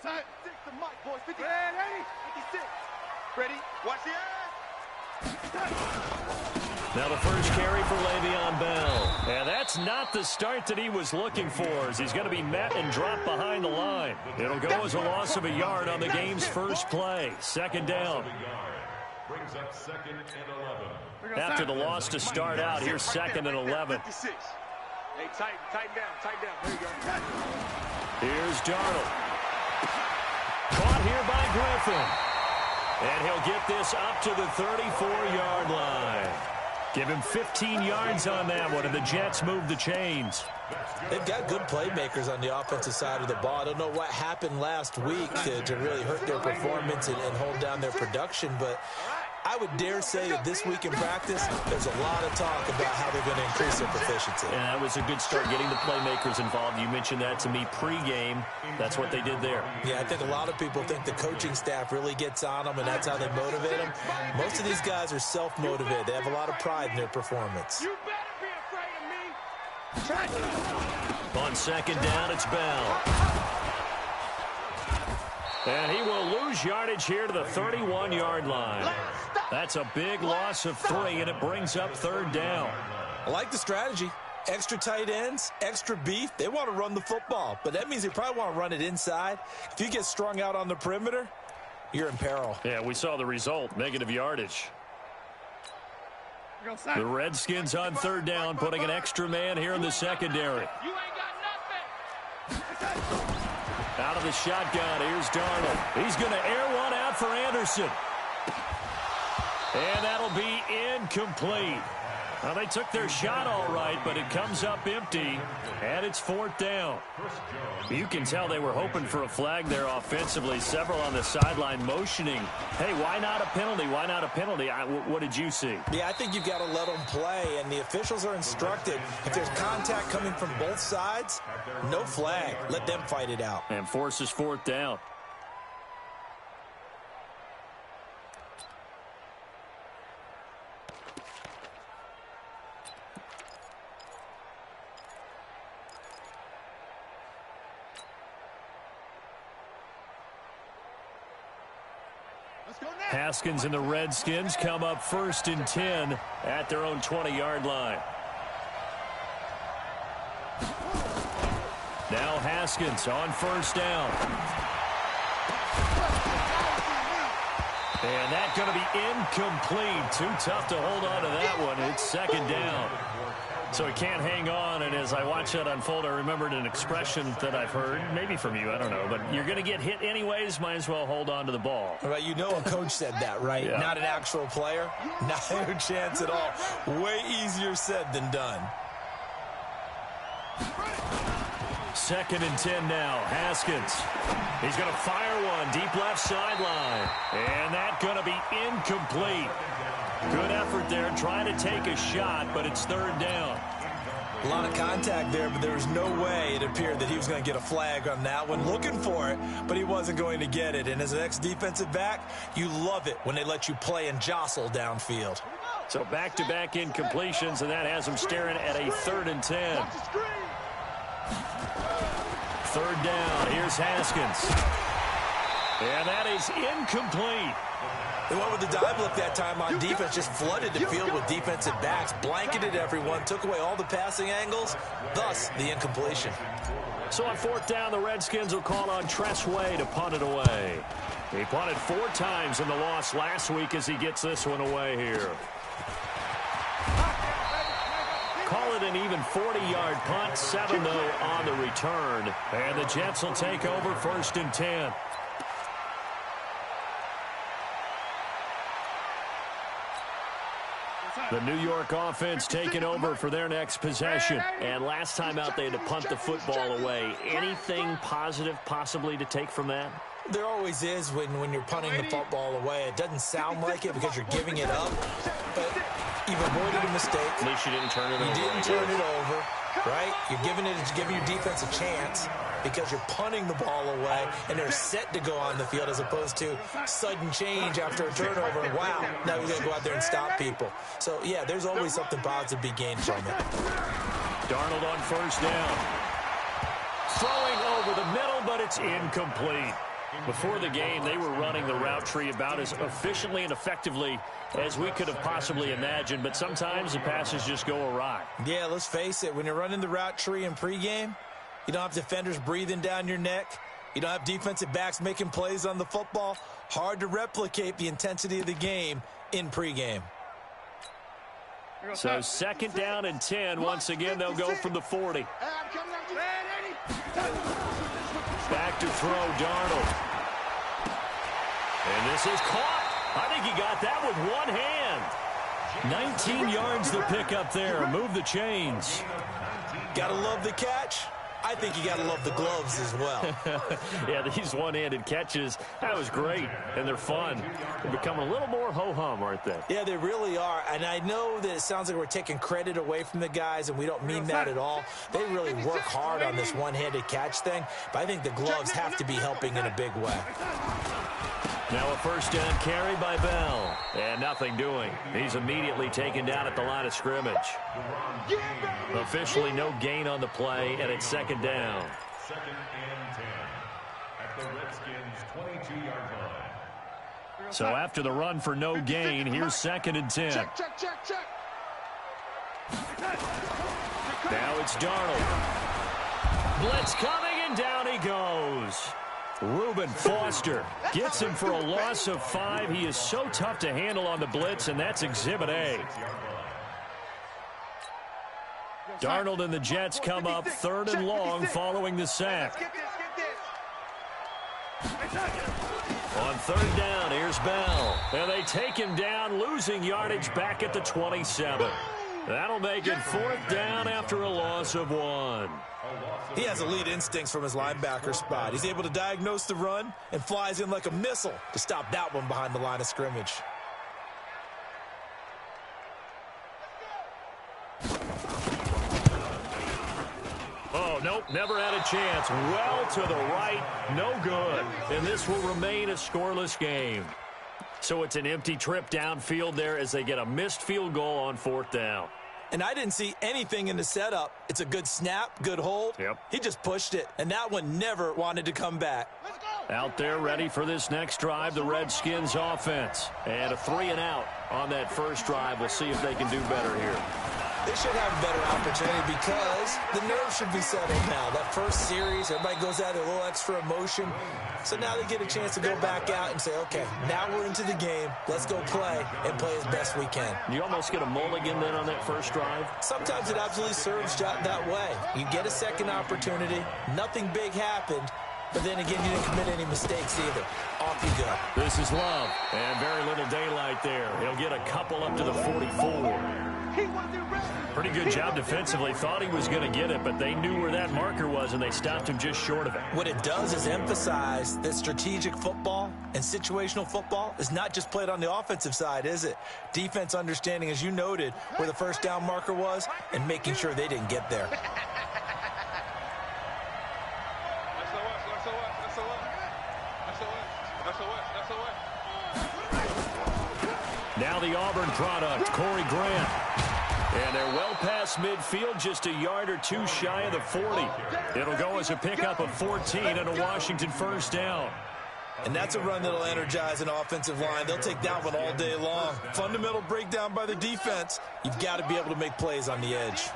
The mic, boys. 50. Ready? 56. Ready? Watch the Now the first carry for Le'Veon Bell. And that's not the start that he was looking for, as he's going to be met and dropped behind the line. It'll go as a loss of a yard on the game's first play. Second down. Brings up second and 11. After the loss to start out, here's second and 11. Hey, tighten down. There you go. Here's Darnold. Caught here by Griffin. And he'll get this up to the 34-yard line. Give him 15 yards on that one, and the Jets move the chains. They've got good playmakers on the offensive side of the ball. I don't know what happened last week to really hurt their performance and hold down their production, but I would dare say that this week in practice, there's a lot of talk about how they're going to increase their proficiency. And that was a good start, getting the playmakers involved. You mentioned that to me pregame. That's what they did there. Yeah, I think a lot of people think the coaching staff really gets on them, and that's how they motivate them. Most of these guys are self-motivated. They have a lot of pride in their performance. You better be afraid of me. On second down, it's Bell. And he will lose yardage here to the 31-yard line. That's a big loss of 3, and it brings up third down. I like the strategy. Extra tight ends, extra beef. They want to run the football, but that means they probably want to run it inside. If you get strung out on the perimeter, you're in peril. Yeah, we saw the result, negative yardage. The Redskins on third down, putting an extra man here in the secondary. You ain't got nothing. Out of the shotgun, here's Darnold. He's going to air one out for Anderson. And that'll be incomplete. Well, they took their shot all right, but it comes up empty, and it's fourth down. You can tell they were hoping for a flag there offensively. Several on the sideline motioning. Hey, why not a penalty? Why not a penalty? What did you see? Yeah, I think you've got to let them play, and the officials are instructed. If there's contact coming from both sides, no flag. Let them fight it out. And forces fourth down. Haskins and the Redskins come up first and 10 at their own 20-yard line. Now Haskins on first down. And that's going to be incomplete. Too tough to hold on to that one. It's second down. So he can't hang on, and as I watch that unfold, I remembered an expression that I've heard, maybe from you, I don't know, but you're going to get hit anyways, might as well hold on to the ball. Right, you know a coach said that, right? Yeah. Not an actual player. Not a chance at all. Way easier said than done. Second and 10 now. Haskins. He's going to fire one deep left sideline. And that's going to be incomplete. Good effort there, trying to take a shot, but it's third down. A lot of contact there, but there was no way it appeared that he was going to get a flag on that one. Looking for it, but he wasn't going to get it. And as an ex-defensive back, you love it when they let you play and jostle downfield. So back-to-back incompletions, and that has him staring at a third and 10. Third down, here's Haskins. And that is incomplete. They went with the dive look that time on defense, just flooded the field with defensive backs, blanketed everyone, took away all the passing angles, thus the incompletion. So on fourth down, the Redskins will call on Tress Way to punt it away. He punted 4 times in the loss last week as he gets this one away here. Call it an even 40-yard punt, 7 though on the return. And the Jets will take over first and 10. The New York offense taking over for their next possession. And last time out, they had to punt the football away. Anything positive possibly to take from that? There always is when you're punting the football away. It doesn't sound like it because you're giving it up, but you've avoided a mistake. At least you didn't turn it over. You didn't turn it over, right? You're giving your defense a chance because you're punting the ball away, and they're set to go on the field as opposed to sudden change after a turnover. And wow, now we got to go out there and stop people. So, yeah, there's always something positive to be gained from it. Darnold on first down. Throwing over the middle, but it's incomplete. Before the game, they were running the route tree about as efficiently and effectively as we could have possibly imagined, but sometimes the passes just go awry. Yeah, let's face it. When you're running the route tree in pregame, you don't have defenders breathing down your neck. You don't have defensive backs making plays on the football. Hard to replicate the intensity of the game in pregame. So 2nd down and 10. Once again, they'll go from the 40. Back to throw, Darnold. And this is caught. I think he got that with one hand. 19 yards to pick up there. Move the chains. Gotta love the catch. I think you got to love the gloves as well. Yeah, these one-handed catches, that was great, and they're fun. They're becoming a little more ho-hum, aren't they? Yeah, they really are, and I know that it sounds like we're taking credit away from the guys, and we don't mean that at all. They really work hard on this one-handed catch thing, but I think the gloves have to be helping in a big way. Now a 1st down carry by Bell, and nothing doing. He's immediately taken down at the line of scrimmage. Officially no gain on the play, and it's 2nd down. 2nd and 10 at the Redskins' 22-yard line. So after the run for no gain, here's 2nd and 10. Check. Now it's Darnold. Blitz coming, and down he goes. Reuben Foster gets him for a loss of 5. He is so tough to handle on the blitz, and that's Exhibit A. Darnold and the Jets come up 3rd and long following the sack. On 3rd down, here's Bell. And they take him down, losing yardage back at the 27. That'll make it 4th down after a loss of 1. He has elite instincts from his linebacker spot. He's able to diagnose the run and flies in like a missile to stop that one behind the line of scrimmage. Oh, nope, never had a chance. Well to the right, no good. And this will remain a scoreless game. So it's an empty trip downfield there as they get a missed field goal on 4th down. And I didn't see anything in the setup. It's a good snap, good hold. Yep. He just pushed it, and that one never wanted to come back. Out there ready for this next drive, the Redskins offense. And a 3-and-out on that first drive. We'll see if they can do better here. They should have a better opportunity because the nerves should be settled now. That first series, everybody goes out with a little extra emotion. So now they get a chance to go back out and say, okay, now we're into the game. Let's go play and play as best we can. You almost get a mulligan then on that first drive? Sometimes it absolutely serves that way. You get a second opportunity. Nothing big happened. But then again, you didn't commit any mistakes either. Off you go. This is Love. And very little daylight there. He'll get a couple up to the 44. Pretty good job defensively. Thought he was going to get it, but they knew where that marker was, and they stopped him just short of it. What it does is emphasize that strategic football and situational football is not just played on the offensive side, is it? Defense understanding, as you noted, where the first down marker was and making sure they didn't get there. Now the Auburn product, Corey Grant. And they're well past midfield, just a yard or two shy of the 40. It'll go as a pickup of 14 and a Washington first down. And that's a run that'll energize an offensive line. They'll take that one all day long. Fundamental breakdown by the defense. You've got to be able to make plays on the edge.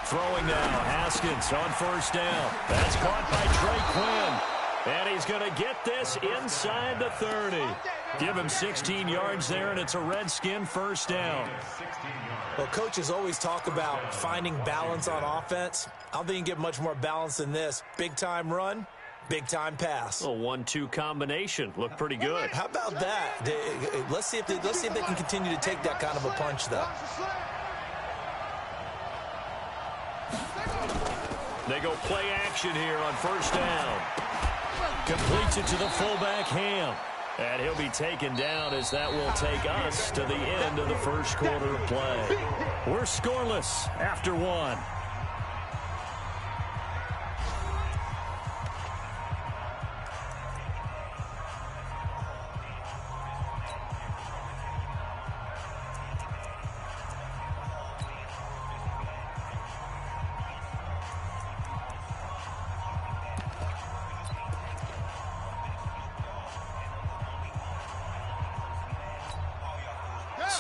Throwing now, Haskins on first down. That's caught by Trey Quinn. And he's going to get this inside the 30. Give him 16 yards there, and it's a Redskin first down. Well, coaches always talk about finding balance on offense. I don't think you can get much more balance than this. Big-time run, big-time pass. A 1-2 combination. Looked pretty good. How about that? Let's see if they can continue to take that kind of a punch, though. They go play action here on first down. Completes it to the fullback, Ham. And he'll be taken down as that will take us to the end of the first quarter of play. We're scoreless after 1.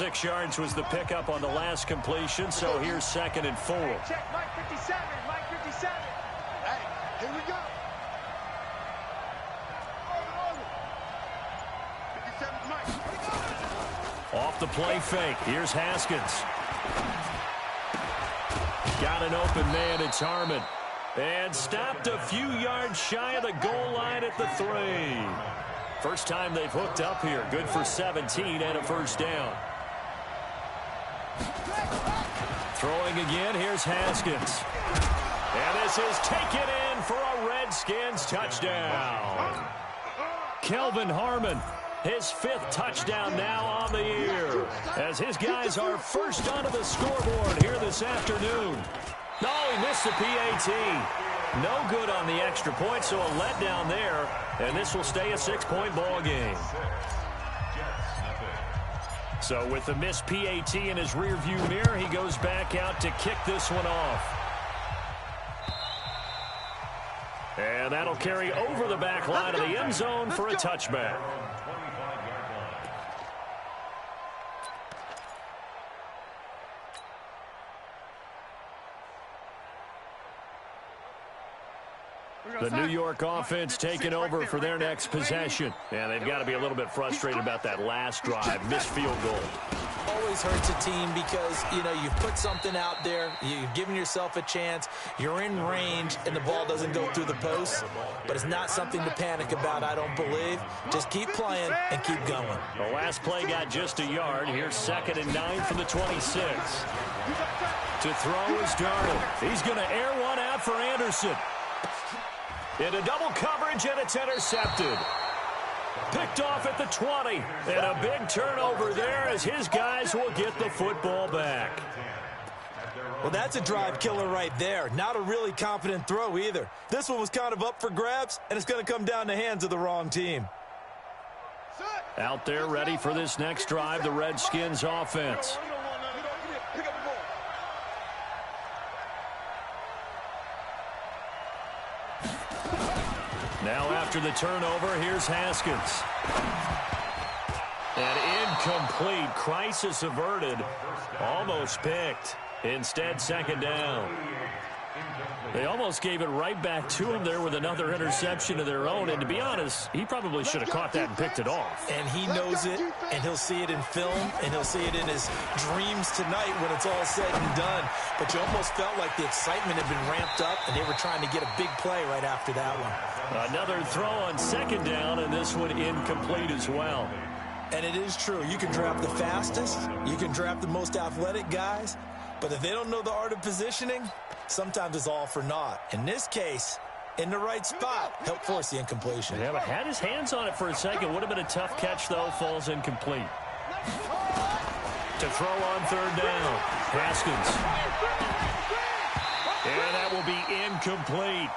6 yards was the pickup on the last completion, so here's 2nd and 4. Check, Mike 57, Mike 57. Hey, here we go. 57, Mike. Off the play fake. Here's Haskins. Got an open man. It's Harmon. And stopped a few yards shy of the goal line at the 3. First time they've hooked up here. Good for 17 and a first down. Throwing again. Here's Haskins. And this is taken in for a Redskins touchdown. Kelvin Harmon, his 5th touchdown now on the year, as his guys are first onto the scoreboard here this afternoon. No, he missed the PAT. No good on the extra point, so a letdown there, and this will stay a 6-point ball game. So with the missed PAT in his rearview mirror, he goes back out to kick this one off. And that'll carry over the back line of the end zone for a touchback. The New York offense taking over for their next possession. And they've got to be a little bit frustrated about that last drive. Missed field goal. Always hurts a team because, you know, you put something out there, you've given yourself a chance, you're in range, and the ball doesn't go through the post. But it's not something to panic about, I don't believe. Just keep playing and keep going. The last play got just a yard. Here's 2nd and 9 from the 26. To throw is Darnold. He's going to air one out for Anderson. Into double coverage, and it's intercepted. Picked off at the 20. And a big turnover there as his guys will get the football back. Well, that's a drive killer right there. Not a really confident throw either. This one was kind of up for grabs, and it's going to come down the hands of the wrong team. Out there ready for this next drive, the Redskins offense. Now after the turnover, here's Haskins. And incomplete. Crisis averted. Almost picked. Instead, 2nd down. They almost gave it right back to him there with another interception of their own. And to be honest, he probably should have caught that and picked it off. And he knows it, and he'll see it in film, and he'll see it in his dreams tonight when it's all said and done. But you almost felt like the excitement had been ramped up, and they were trying to get a big play right after that one. Another throw on 2nd down, and this one incomplete as well. And it is true. You can draft the fastest. You can draft the most athletic guys. But if they don't know the art of positioning, sometimes it's all for naught. In this case, in the right spot, helped force the incompletion. Yeah, but had his hands on it for a second. Would have been a tough catch, though. Falls incomplete. To throw on 3rd down. Haskins. And that will be incomplete.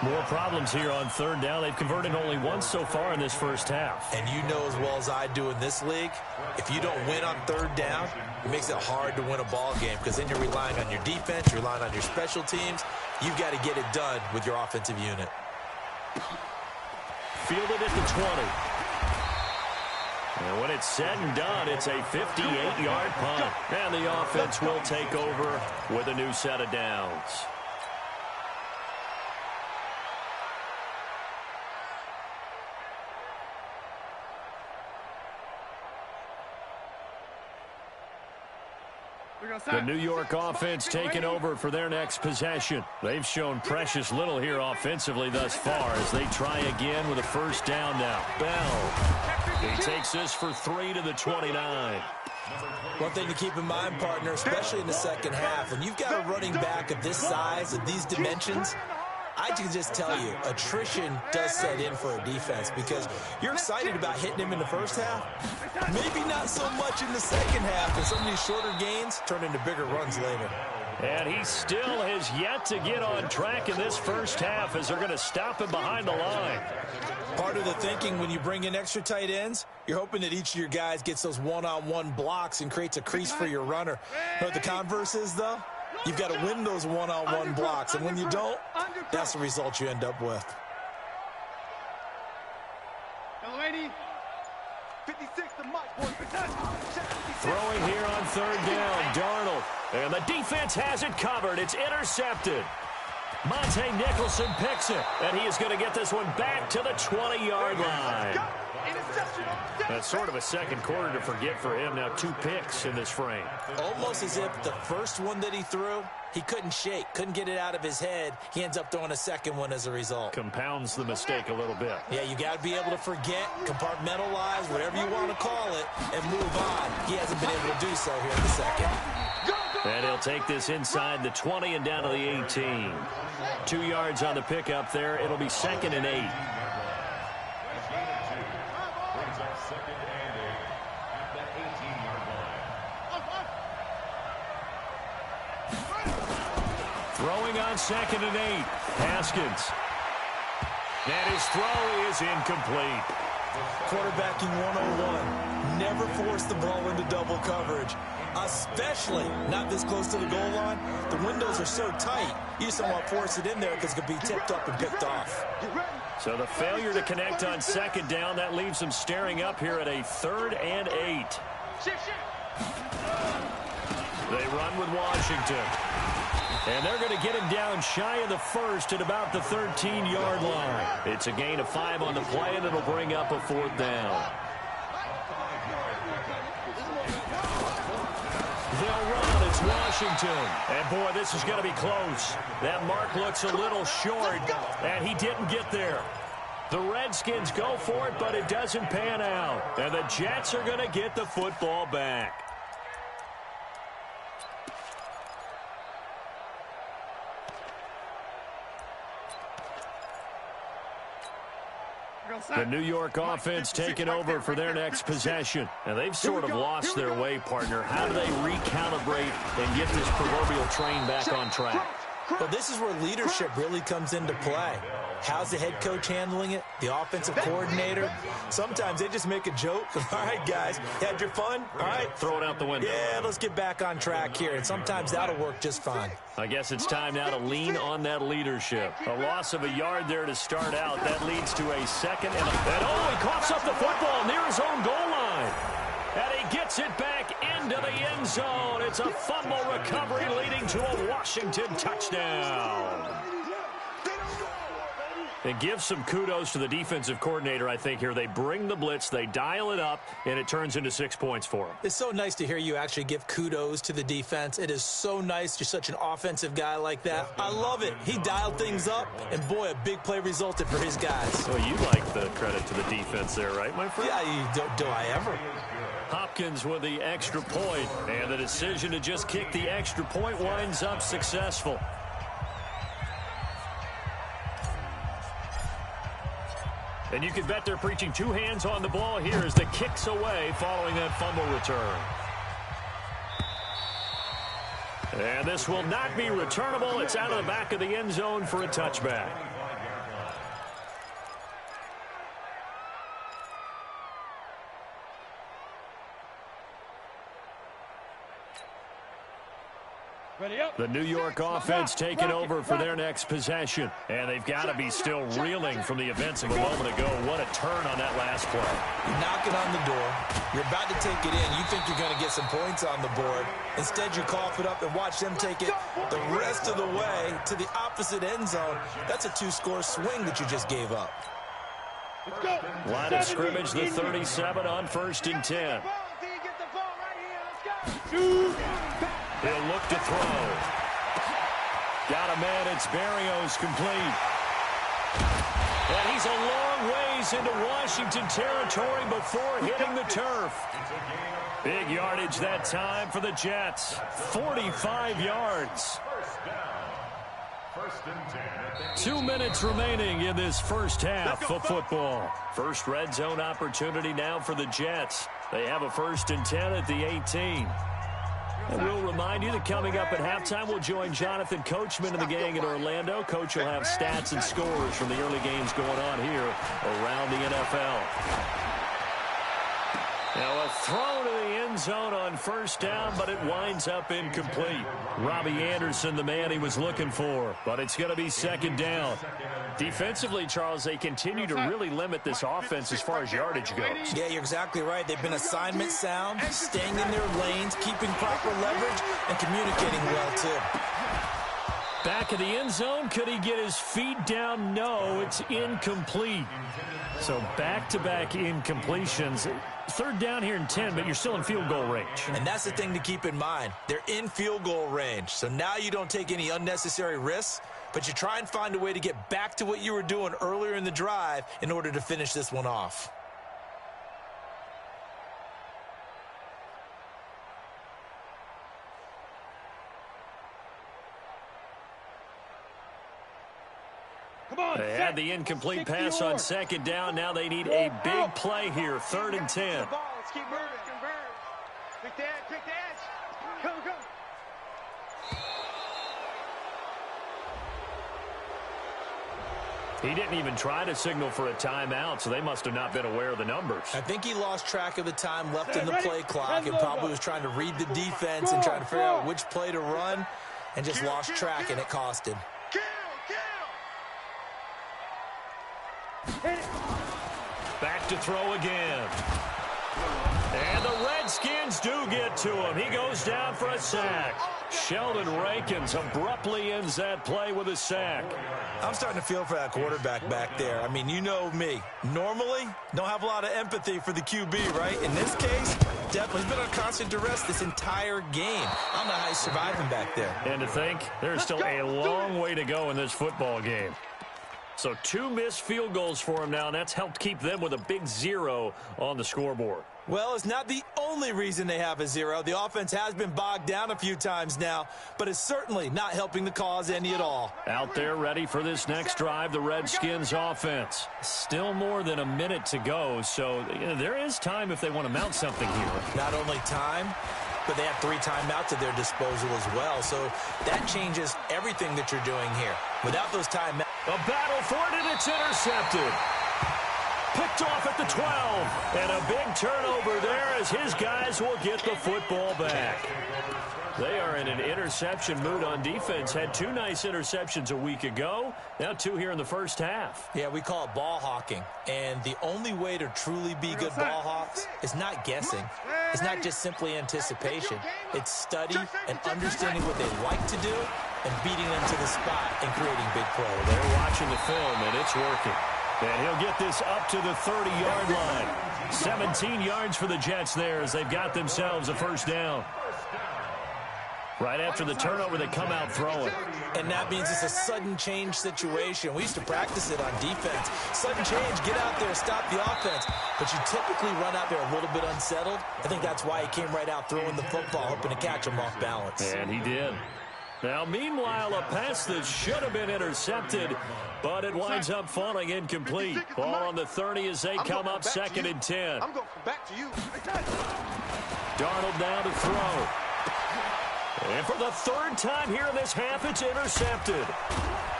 More problems here on 3rd down. They've converted only once so far in this first half. And you know as well as I do in this league, if you don't win on 3rd down, it makes it hard to win a ball game because then you're relying on your defense, you're relying on your special teams. You've got to get it done with your offensive unit. Fielded at the 20. And when it's said and done, it's a 58-yard punt. And the offense will take over with a new set of downs. The New York offense taking over for their next possession. They've shown precious little here offensively thus far as they try again with a first down now. Bell. He takes this for 3 to the 29. One thing to keep in mind, partner, especially in the second half, when you've got a running back of this size, of these dimensions, I can just tell you, attrition does set in for a defense because you're excited about hitting him in the first half. Maybe not so much in the second half, and some of these shorter gains turn into bigger runs later. And he still has yet to get on track in this first half as they're going to stop him behind the line. Part of the thinking when you bring in extra tight ends, you're hoping that each of your guys gets those one-on-one blocks and creates a crease for your runner. You know what the converse is, though? You've got to win those one-on-one blocks, and when you don't, that's the result you end up with. 56 to Mike, boys. Throw third down. Darnold. And the defense has it covered. It's intercepted. Monte Nicholson picks it. And he is going to get this one back to the 20-yard line. That's sort of a second quarter to forget for him. Now 2 picks in this frame. Almost as if the first one that he threw, he couldn't shake, couldn't get it out of his head. He ends up throwing a second one as a result. Compounds the mistake a little bit. Yeah, you got to be able to forget, compartmentalize, whatever you want to call it, and move on. He hasn't been able to do so here in the second. And he'll take this inside the 20 and down to the 18. 2 yards on the pickup there. It'll be 2nd and 8. Throwing on 2nd and 8. Haskins. And his throw is incomplete. Quarterbacking 101. Never force the ball into double coverage, especially not this close to the goal line. The windows are so tight, you just don't want to force it in there because it could be tipped up and picked off. So the failure to connect on 2nd down, that leaves them staring up here at a 3rd and 8. They run with Washington. And they're going to get him down shy of the 1st at about the 13-yard line. It's a gain of 5 on the play, and it'll bring up a 4th down. They'll run. It's Washington. And, boy, this is going to be close. That mark looks a little short, and he didn't get there. The Redskins go for it, but it doesn't pan out. And the Jets are going to get the football back. The New York offense taking over for their next possession. And they've sort of lost their way, partner. How do they recalibrate and get this proverbial train back on track? Well, this is where leadership really comes into play. How's the head coach handling it? The offensive coordinator? Sometimes they just make a joke. All right, guys, had your fun? All right. Throw it out the window. Yeah, let's get back on track here. And sometimes that'll work just fine. I guess it's time now to lean on that leadership. A loss of a yard there to start out. That leads to a 2nd and he coughs up the football near his own goal line. And he gets it back into the end zone. It's a fumble recovery leading to a Washington touchdown. And give some kudos to the defensive coordinator, I think, here. They bring the blitz, they dial it up, and it turns into 6 points for them. It's so nice to hear you actually give kudos to the defense. It is so nice. You're such an offensive guy like that. I love it. He dialed things up, and, boy, a big play resulted for his guys. Well, you like the credit to the defense there, right, my friend? Yeah, do I ever? Hopkins with the extra point, and the decision to just kick the extra point winds up successful. And you can bet they're preaching 2 hands on the ball here as the kick's away following that fumble return. And this will not be returnable. It's out of the back of the end zone for a touchback. The New York offense taking over for their next possession. And they've got to be still reeling from the events of a moment ago. What a turn on that last play. You're knocking on the door. You're about to take it in. You think you're going to get some points on the board. Instead, you cough it up and watch them take it the rest of the way to the opposite end zone. That's a 2-score swing that you just gave up. Line of scrimmage, the 37 on 1st and 10. He'll look to throw. Got a man. It's Berrios complete. And he's a long ways into Washington territory before hitting the turf. Big yardage that time for the Jets. 45 yards. 2 minutes remaining in this first half of football. First red zone opportunity now for the Jets. They have a 1st and 10 at the 18. And we'll remind you that coming up at halftime, we'll join Jonathan Coachman and the gang in Orlando. Coach will have stats and scores from the early games going on here around the NFL. Now a throw to the end zone on first down, but it winds up incomplete. Robbie Anderson, the man he was looking for, but it's going to be second down. Defensively, Charles, they continue to really limit this offense as far as yardage goes. Yeah, you're exactly right. They've been assignment sound, staying in their lanes, keeping proper leverage, and communicating well, too. Back of the end zone, could he get his feet down? No, it's incomplete. So back-to-back incompletions. Third down here in 10, but you're still in field goal range. And that's the thing to keep in mind. They're in field goal range. So now you don't take any unnecessary risks, but you try and find a way to get back to what you were doing earlier in the drive in order to finish this one off. They had the incomplete pass on second down. Now they need a big play here. 3rd and 10. Let's keep moving. Pick the edge. Go. He didn't even try to signal for a timeout, so they must have not been aware of the numbers. I think he lost track of the time left in the play clock and probably was trying to read the defense and trying to figure out which play to run and just lost track, and it cost him. Back to throw again. And the Redskins do get to him. He goes down for a sack. Sheldon Rankins abruptly ends that play with a sack. I'm starting to feel for that quarterback back there. I mean, you know me. Normally, don't have a lot of empathy for the QB, right? In this case, definitely. He's been on constant duress this entire game. I don't know how he's surviving back there. And to think, there's still a long way to go in this football game. So 2 missed field goals for him now, and that's helped keep them with a big 0 on the scoreboard. Well, it's not the only reason they have a 0. The offense has been bogged down a few times now, but it's certainly not helping the cause any at all. Out there ready for this next drive, the Redskins offense. Still more than a minute to go, so there is time if they want to mount something here. Not only time, but they have 3 timeouts at their disposal as well, so that changes everything that you're doing here. Without those timeouts. A battle for it, and it's intercepted. Picked off at the 12. And a big turnover there as his guys will get the football back. They are in an interception mood on defense. Had 2 nice interceptions a week ago. Now 2 here in the first half. Yeah, we call it ball hawking. And the only way to truly be good ball hawks is not guessing. It's not just simply anticipation. It's study and understanding what they like to do and beating them to the spot and creating big plays. They're watching the film, and it's working. And he'll get this up to the 30-yard line. 17 yards for the Jets there as they've got themselves a first down. Right after the turnover, they come out throwing. And that means it's a sudden change situation. We used to practice it on defense. Sudden change, get out there, stop the offense. But you typically run out there a little bit unsettled. I think that's why he came right out throwing the football, hoping to catch him off balance. And he did. Now, meanwhile, a pass that should have been intercepted, but it winds up falling incomplete. Ball on the 30 as they come up 2nd and 10. I'm going back to you. Darnold now to throw. And for the 3rd time here in this half, it's intercepted.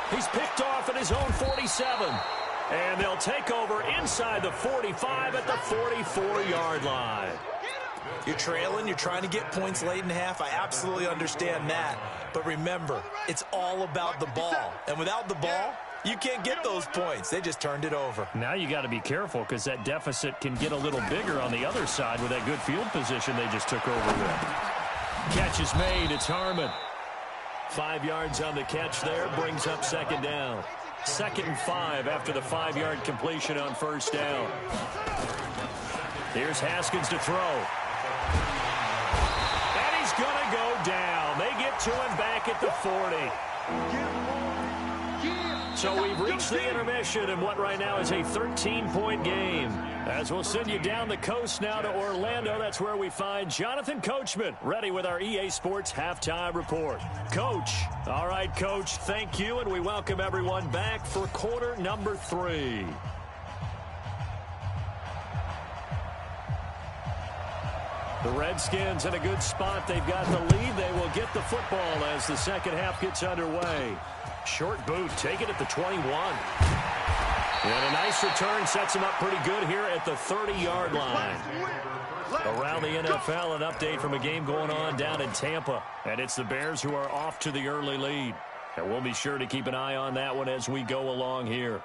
He's picked off at his own 47. And they'll take over inside the 45 at the 44-yard line. You're trailing, you're trying to get points late in half. I absolutely understand that. But remember, it's all about the ball. And without the ball, you can't get those points. They just turned it over. Now you got to be careful because that deficit can get a little bigger on the other side with that good field position they just took over with. Catch is made. It's Harmon. 5 yards on the catch there. Brings up 2nd down. 2nd and 5 after the 5-yard completion on first down. Here's Haskins to throw. And he's going to go down. They get to him back at the 40. So we've reached the intermission in what right now is a 13-point game. As we'll send you down the coast now to Orlando, that's where we find Jonathan Coachman ready with our EA Sports Halftime Report. Coach. All right, Coach, thank you, and we welcome everyone back for quarter number 3. The Redskins in a good spot. They've got the lead. They will get the football as the second half gets underway. Short boot, take it at the 21. And a nice return sets him up pretty good here at the 30-yard line. Around the NFL, an update from a game going on down in Tampa. And it's the Bears who are off to the early lead. And we'll be sure to keep an eye on that one as we go along here.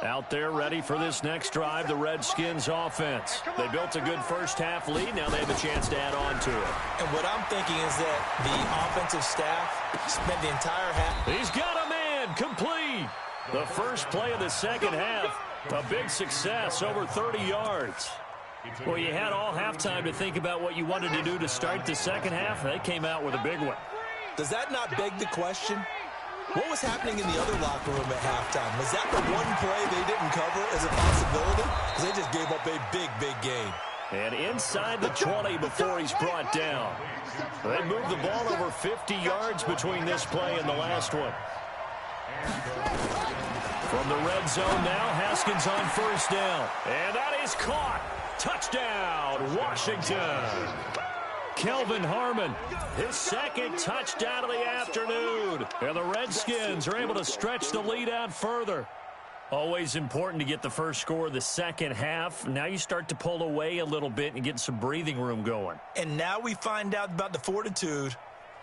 Out there ready for this next drive, the Redskins offense. They built a good first-half lead. Now they have a chance to add on to it. And what I'm thinking is that the offensive staff spent the entire half. He's got a man, complete. The first play of the second half, a big success, over 30 yards. Well, you had all halftime to think about what you wanted to do to start the second half. They came out with a big one. Does that not beg the question? What was happening in the other locker room at halftime? Was that the one play they didn't cover as a possibility? Because they just gave up a big, big gain. And inside the 20 before he's brought down. They moved the ball over 50 yards between this play and the last one. From the red zone now, Haskins on first down. And that is caught. Touchdown, Washington. Kelvin Harmon, his second touchdown of the afternoon. And the Redskins are able to stretch the lead out further. Always important to get the first score of the second half. Now you start to pull away a little bit and get some breathing room going. And now we find out about the fortitude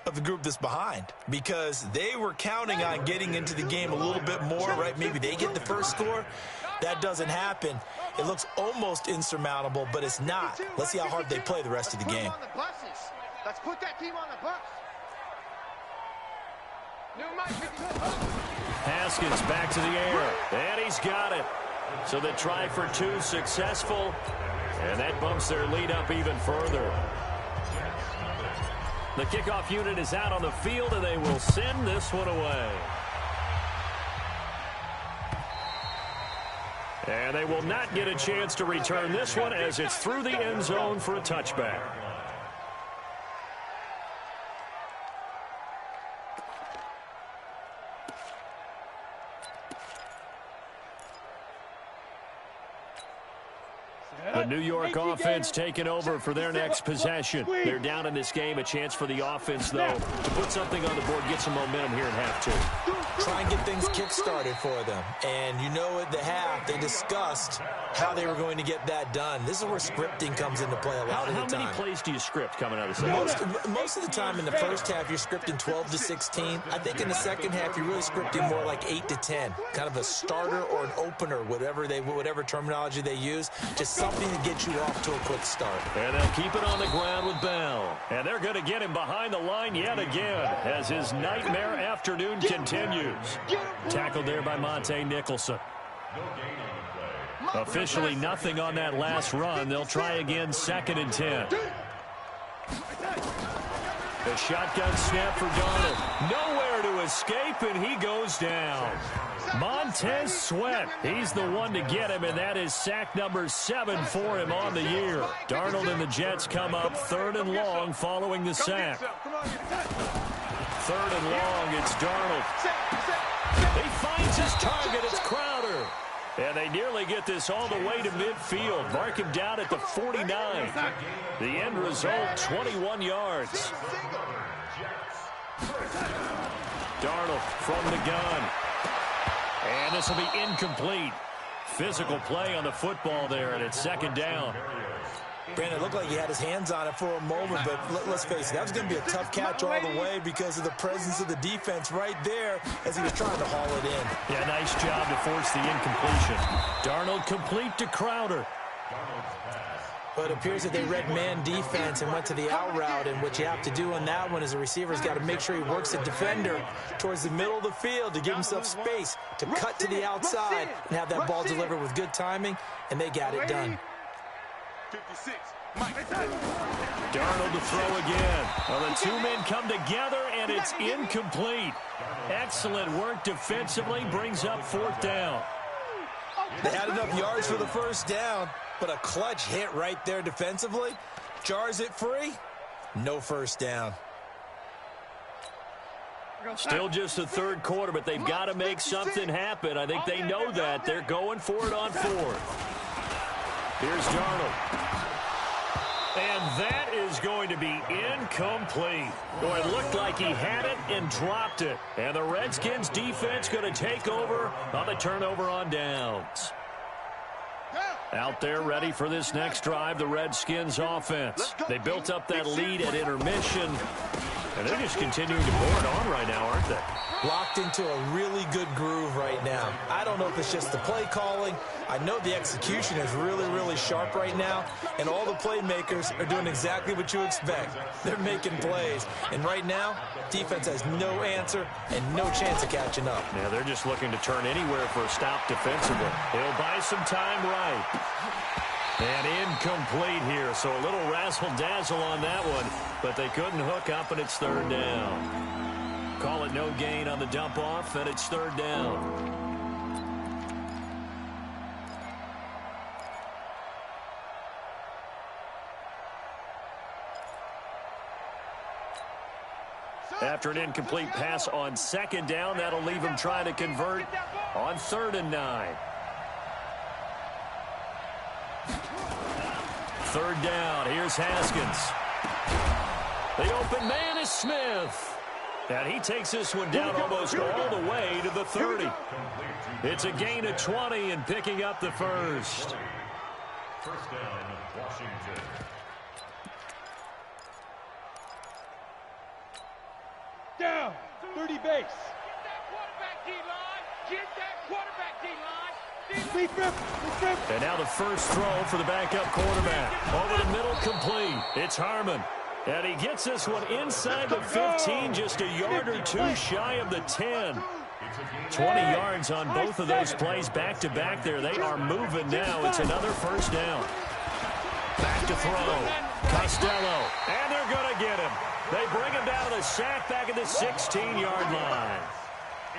of the group that's behind, because they were counting on getting into the game a little bit more, right? Maybe they get the first score. That doesn't happen. It looks almost insurmountable, but it's not. Let's see how hard they play the rest of the game. Let's put that team on the bus. Haskins back to the air, and he's got it. So the try for two successful, and that bumps their lead up even further. The kickoff unit is out on the field, and they will send this one away. And they will not get a chance to return this one as it's through the end zone for a touchback. The New York offense taking over for their next possession. They're down in this game. A chance for the offense, though, to put something on the board, get some momentum here in half two. Try and get things kick-started for them. And you know at the half, they discussed how they were going to get that done. This is where scripting comes into play a lot of the time. How many plays do you script coming out of the second half? Most of the time in the first half, you're scripting 12 to 16. I think in the second half, you're really scripting more like 8 to 10. Kind of a starter or an opener, whatever terminology they use. Just something to get you off to a quick start. And they'll keep it on the ground with Bell. And they're going to get him behind the line yet again as his nightmare afternoon continues. Tackled there by Monte Nicholson. Officially nothing on that last run. They'll try again, 2nd and 10. The shotgun snap for Darnold. Nowhere to escape, and he goes down. Montez Sweat, he's the one to get him, and that is sack number 7 for him on the year. Darnold and the Jets come up 3rd and long following the sack. 3rd and long, it's Darnold. He finds his target, it's Crowder. And they nearly get this all the way to midfield. Mark him down at the 49. The end result, 21 yards. Darnold from the gun. And this will be incomplete. Physical play on the football there, and it's 2nd down. Brandon, it looked like he had his hands on it for a moment, but let's face it, that was going to be a tough catch all the way because of the presence of the defense right there as he was trying to haul it in. Yeah, nice job to force the incompletion. Darnold complete to Crowder. But it appears that they read man defense and went to the out route, and what you have to do on that one is the receiver's got to make sure he works the defender towards the middle of the field to give himself space to cut to the outside and have that ball delivered with good timing, and they got it done. 56. Darnold to throw again. Well, the two men come together, and it's incomplete. Excellent work defensively, brings up 4th down. They had enough yards for the first down, but a clutch hit right there defensively. Jars it free, no first down. Still just the 3rd quarter, but they've got to make something happen. I think they know that. They're going for it on 4th. Here's Darnold. And that is going to be incomplete. Oh, it looked like he had it and dropped it. And the Redskins defense going to take over on the turnover on downs. Out there ready for this next drive, the Redskins offense. They built up that lead at intermission, and they're just continuing to pour it on right now, aren't they? Locked into a really good groove right now. I don't know if it's just the play calling. I know the execution is really, really sharp right now, and all the playmakers are doing exactly what you expect. They're making plays, and right now, defense has no answer and no chance of catching up. Yeah, they're just looking to turn anywhere for a stop defensively. They'll buy some time right. And incomplete here, so a little razzle-dazzle on that one, but they couldn't hook up, and it's third down. Call it no gain on the dump-off, and it's third down. After an incomplete pass on second down, that'll leave him trying to convert on 3rd and 9. Third down, here's Haskins. The open man is Smith. And he takes this one down almost all the way to the 30. It's a gain of 20 and picking up the first. First down, Washington. Down, 30 base. Get that quarterback D-line. Get that quarterback D-line. And now the first throw for the backup quarterback. Over the middle, complete. It's Harmon. And he gets this one inside the 15, just a yard or two shy of the 10. 20 yards on both of those plays back-to-back there. They are moving now. It's another first down. Back to throw. Costello. And they're going to get him. They bring him down to the sack back at the 16-yard line.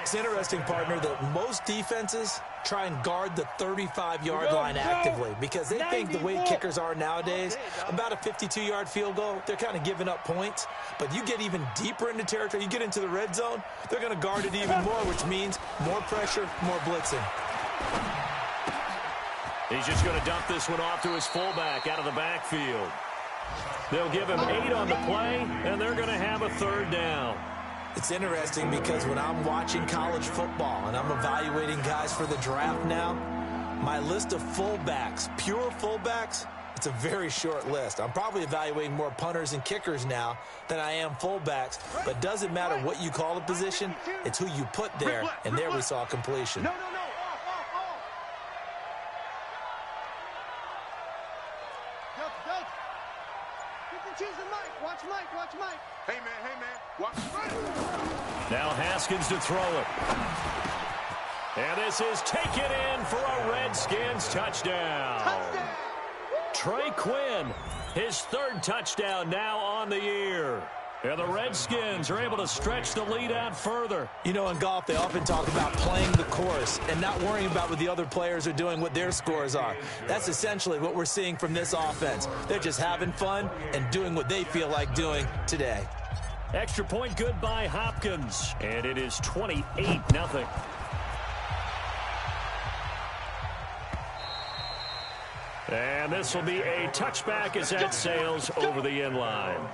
It's interesting, partner, that most defenses try and guard the 35-yard line actively because they think the way kickers are nowadays, about a 52-yard field goal, they're kind of giving up points. But you get even deeper into territory, you get into the red zone, they're going to guard it even more, which means more pressure, more blitzing. He's just going to dump this one off to his fullback out of the backfield. They'll give him 8 on the play, and they're going to have a third down. It's interesting because when I'm watching college football and I'm evaluating guys for the draft now, my list of fullbacks, pure fullbacks, it's a very short list. I'm probably evaluating more punters and kickers now than I am fullbacks, but it doesn't matter what you call the position, it's who you put there, and there we saw completion. No. Watch Mike. Hey, man. Watch Mike. Now Haskins to throw it. And this is taken in for a Redskins touchdown. Trey Quinn, his 3rd touchdown now on the year. And the Redskins are able to stretch the lead out further. You know, in golf, they often talk about playing the course and not worrying about what the other players are doing, what their scores are. That's essentially what we're seeing from this offense. They're just having fun and doing what they feel like doing today. Extra point good by Hopkins. And it is 28-0. And this will be a touchback as that sails over the end line.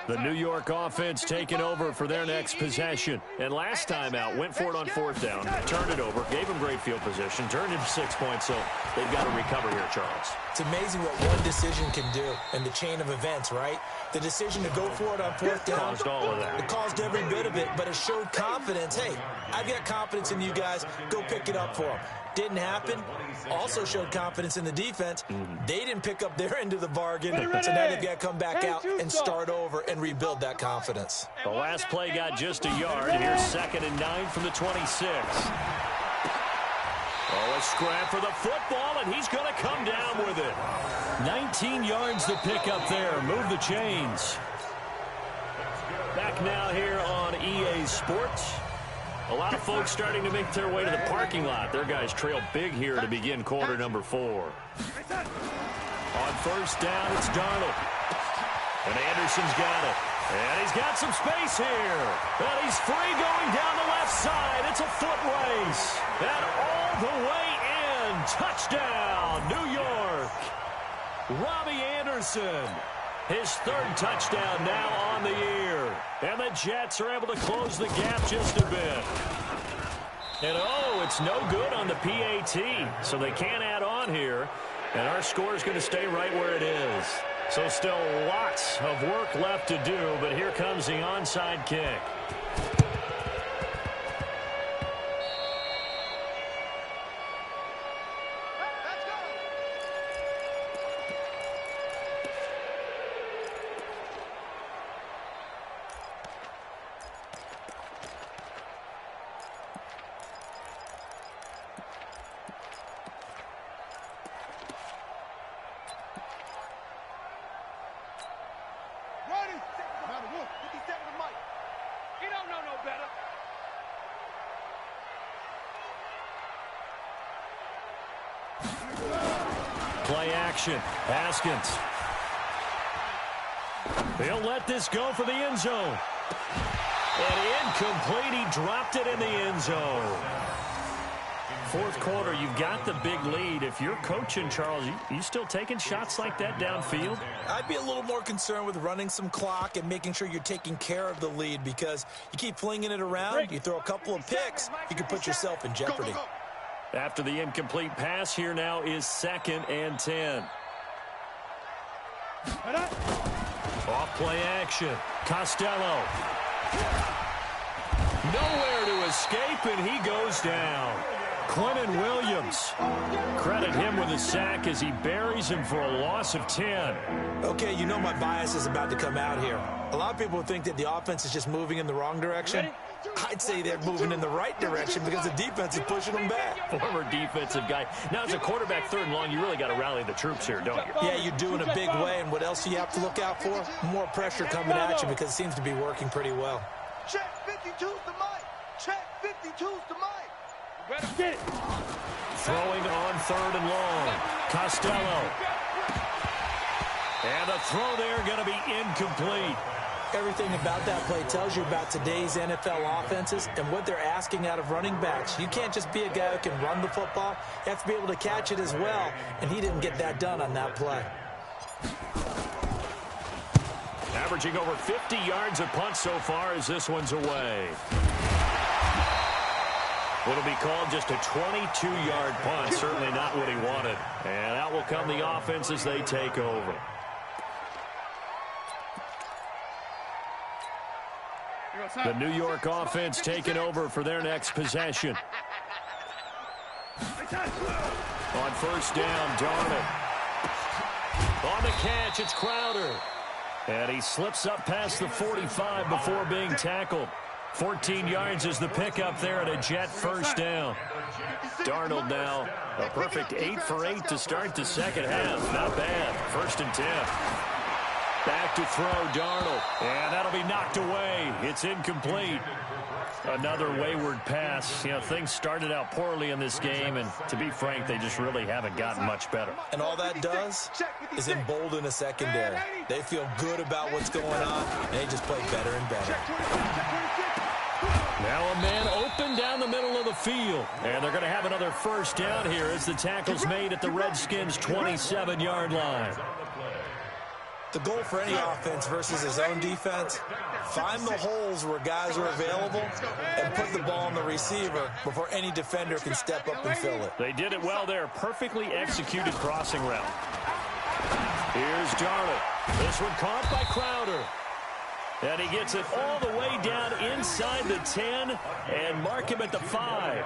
The New York offense taking over for their next possession. And last time out, went for it on 4th down, turned it over, gave them great field position, turned into 6 points, so they've got to recover here, Charles. It's amazing what one decision can do in the chain of events, right? The decision to go for it on 4th down. Caused all of that. It caused every bit of it, but it showed confidence. Hey, I've got confidence in you guys. Go pick it up for them. Didn't happen. Also showed confidence in the defense. They didn't pick up their end of the bargain, so now they've got to come back out and start over and rebuild that confidence. The last play got just a yard. Here's 2nd and 9 from the 26. Oh, a scrap for the football, and he's going to come down with it. 19 yards to pick up there. Move the chains. Back now here on EA Sports. A lot of folks starting to make their way to the parking lot. Their guys trail big here to begin quarter number 4. On first down, it's Darnold. And Anderson's got it. And he's got some space here. And he's free going down the left side. It's a foot race. And all the way in. Touchdown, New York. Robbie Anderson. His 3rd touchdown now on the year. And the Jets are able to close the gap just a bit. And oh, it's no good on the PAT. So they can't add on here. And our score is going to stay right where it is. So still lots of work left to do, but here comes the onside kick. Play action. Haskins. He'll let this go for the end zone. And incomplete. He dropped it in the end zone. 4th quarter, you've got the big lead. If you're coaching, Charles, you still taking shots like that downfield? I'd be a little more concerned with running some clock and making sure you're taking care of the lead, because you keep flinging it around, you throw a couple of picks, you can put yourself in jeopardy. After the incomplete pass, here now is 2nd and 10. Off play action. Costello. Nowhere to escape, and he goes down. Quentin Williams. Credit him with a sack as he buries him for a loss of 10. Okay, you know my bias is about to come out here. A lot of people think that the offense is just moving in the wrong direction. I'd say they're moving in the right direction because the defense is pushing them back. Former defensive guy. Now, as a quarterback 3rd and long, you really got to rally the troops here, don't you? Yeah, you do in a big way. And what else do you have to look out for? More pressure coming at you, because it seems to be working pretty well. Check 52's the mic. Check 52's the mic. Better get it. Throwing on 3rd and long. Costello. And the throw there going to be incomplete. Everything about that play tells you about today's NFL offenses and what they're asking out of running backs. You can't just be a guy who can run the football. You have to be able to catch it as well, and he didn't get that done on that play. Averaging over 50 yards a punt so far as this one's away. It'll be called just a 22-yard punt. Certainly not what he wanted. And out will come the offense as they take over. The New York offense taking over for their next possession. On first down, Darnold. On the catch, it's Crowder. And he slips up past the 45 before being tackled. 14 yards is the pickup there at a Jet first down. Darnold now a perfect 8 for 8 to start the 2nd half. Not bad. 1st and 10. Back to throw, Darnold. And that'll be knocked away. It's incomplete. Another wayward pass. You know, things started out poorly in this game, and to be frank, they just really haven't gotten much better. And all that does is embolden a secondary. They feel good about what's going on, and they just play better and better. Now a man open down the middle of the field. And they're going to have another first down here as the tackle's made at the Redskins' 27-yard line. The goal for any offense versus his own defense, find the holes where guys are available and put the ball on the receiver before any defender can step up and fill it. They did it well there. Perfectly executed crossing route. Here's Darnold. This one caught by Crowder. And he gets it all the way down inside the 10 and mark him at the 5.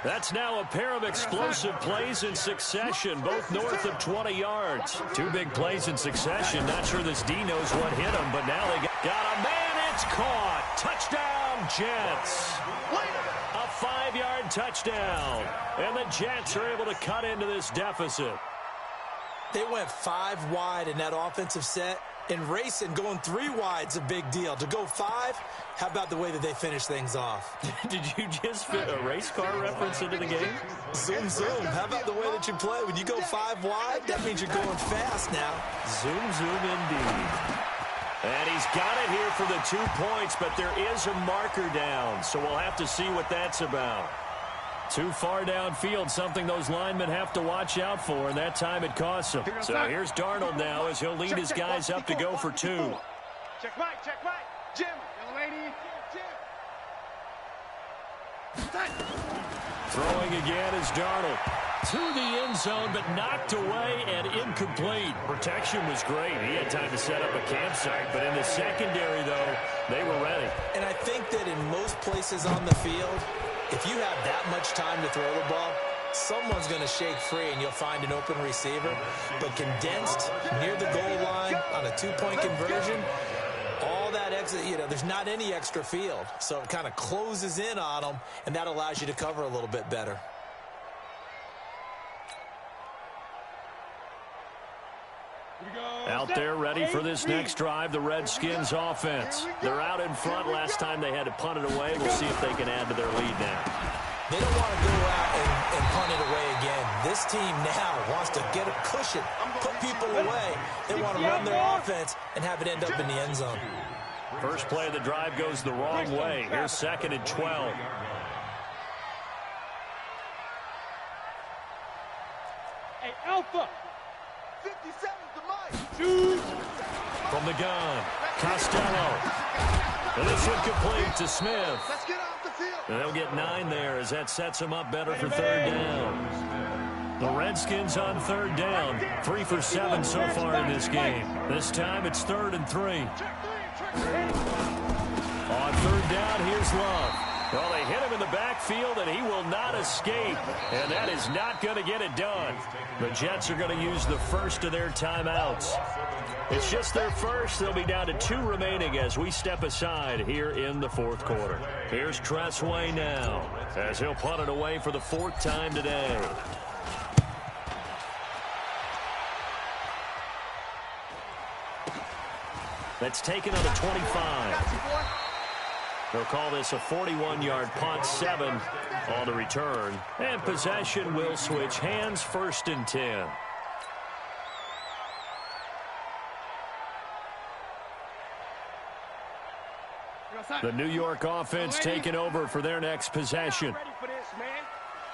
That's now a pair of explosive plays in succession, both north of 20 yards. 2 big plays in succession. Not sure this D knows what hit him, but now they got a man. It's caught. Touchdown, Jets. A 5-yard touchdown. And the Jets are able to cut into this deficit. They went 5 wide in that offensive set, In racing, going 3 wide's a big deal. To go 5, how about the way that they finish things off? Did you just fit a race car reference into the game? Zoom, zoom. How about the way that you play? When you go 5 wide, that means you're going fast now. Zoom, zoom indeed. And he's got it here for the 2 points, but there is a marker down, so we'll have to see what that's about. Too far downfield, something those linemen have to watch out for, and that time it costs them. So here's Darnold now as he'll lead his guys up to go for 2. Check right, Jim. Young lady, Jim. Throwing again is Darnold. To the end zone, but knocked away and incomplete. Protection was great. He had time to set up a campsite, but in the secondary, though, they were ready. And I think that in most places on the field, if you have that much time to throw the ball, someone's going to shake free and you'll find an open receiver. But condensed near the goal line on a 2-point conversion, all that extra, there's not any extra field. So it kind of closes in on them, and that allows you to cover a little bit better. Out there ready for this next drive, the Redskins offense. They're out in front. Last time they had to punt it away. We'll see if they can add to their lead now. They don't want to go out and punt it away again. This team now wants to get a cushion, put people away. They want to run their offense and have it end up in the end zone. First play of the drive goes the wrong way. Here's 2nd and 12. Hey, Alpha. 57's the mic. Choose. From the gun, Costello. And this one complete to Smith. Let's get off the field. And they'll get 9 there as that sets them up better for 3rd down. The Redskins on 3rd down. 3 for 7 so far in this game. This time it's 3rd and 3. On 3rd down, here's Love. Well, they hit him in the backfield, and he will not escape. And that is not going to get it done. The Jets are going to use the first of their timeouts. It's just their first. They'll be down to 2 remaining as we step aside here in the 4th quarter. Here's Tressway now as he'll punt it away for the 4th time today. That's taken on the 25. They'll call this a 41-yard punt, 7 on the return. And possession will switch hands, 1st and 10. The New York offense taking over for their next possession.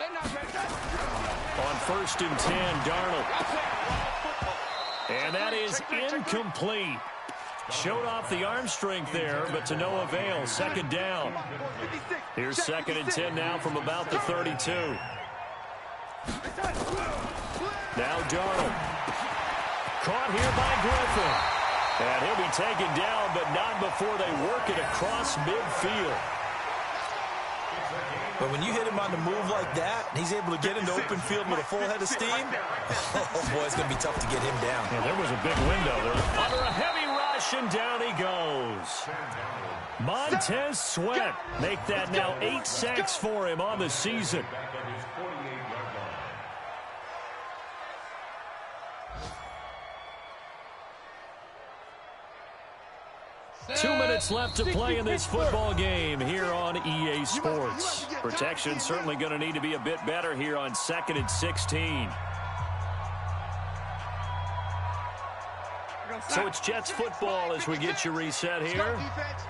On 1st and 10, Darnold. And that is incomplete. Showed off the arm strength there, but to no avail. 2nd down. Here's 2nd and 10 now from about the 32. Now Darnold. Caught here by Griffin. And he'll be taken down, but not before they work it across midfield. But when you hit him on the move like that, and he's able to get into open field with a full head of steam, oh boy, it's going to be tough to get him down. Yeah, there was a big window there. Under a heavy rush, and down he goes. Montez Sweat make that now 8 sacks for him on the season. Two minutes left to play in this football game here on EA Sports. Protection certainly going to need to be a bit better here on 2nd and 16. So it's Jets football as we get you reset here.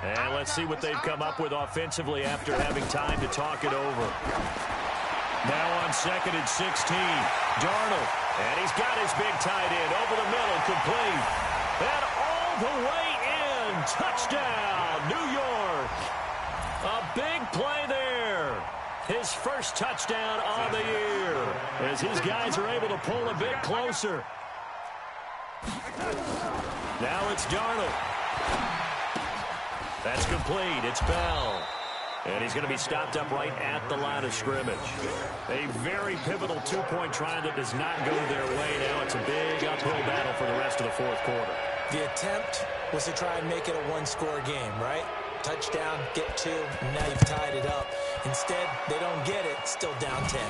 And let's see what they've come up with offensively after having time to talk it over. Now on 2nd and 16, Darnold. And he's got his big tight end over the middle, complete. And all the way in. Touchdown, New York. A big play there. His first touchdown on the year as his guys are able to pull a bit closer. Now it's Darnold. That's complete. It's Bell. And he's going to be stopped up right at the line of scrimmage. A very pivotal 2-point try that does not go their way. Now it's a big uphill battle for the rest of the 4th quarter. The attempt was to try and make it a 1-score game, right? Touchdown, get 2, and now you've tied it up. Instead, they don't get it, still down 10.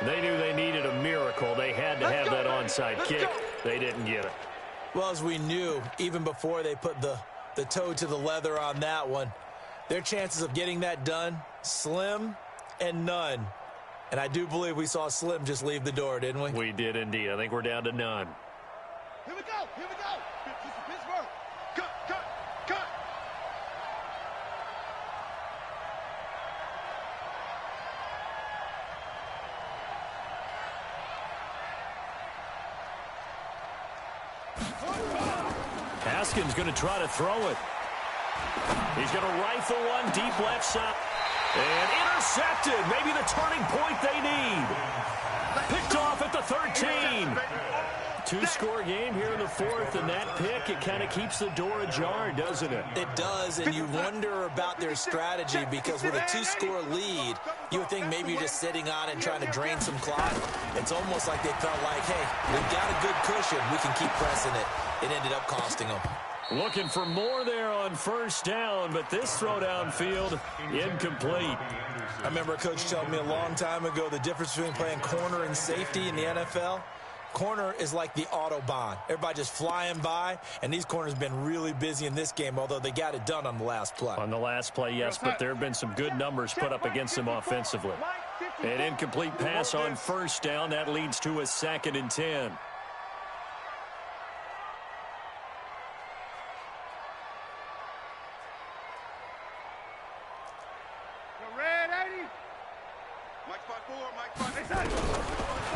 They knew they needed a miracle. They had to have that onside kick. They didn't get it. Well, as we knew, even before they put the toe to the leather on that one, their chances of getting that done, slim and none. And I do believe we saw Slim just leave the door, didn't we? We did indeed. I think we're down to none. Here we go. Here we go. Pittsburgh. Cut, cut, cut. Haskins going to try to throw it. He's going to rifle one deep left side. And intercepted. Maybe the turning point they need. Picked off at the 13. Two-score game here in the fourth, and that pick, it kind of keeps the door ajar, doesn't it? It does, and you wonder about their strategy because with a two-score lead, you would think maybe you're just sitting on it and trying to drain some clock. It's almost like they felt like, hey, we've got a good cushion. We can keep pressing it. It ended up costing them. Looking for more there on first down, but this throw downfield, incomplete. I remember a coach telling me a long time ago the difference between playing corner and safety in the NFL. Corner is like the Autobahn. Everybody just flying by, and these corners have been really busy in this game, although they got it done on the last play. On the last play, yes, but there have been some good numbers put up against them offensively. An incomplete pass on first down. That leads to a 2nd and 10.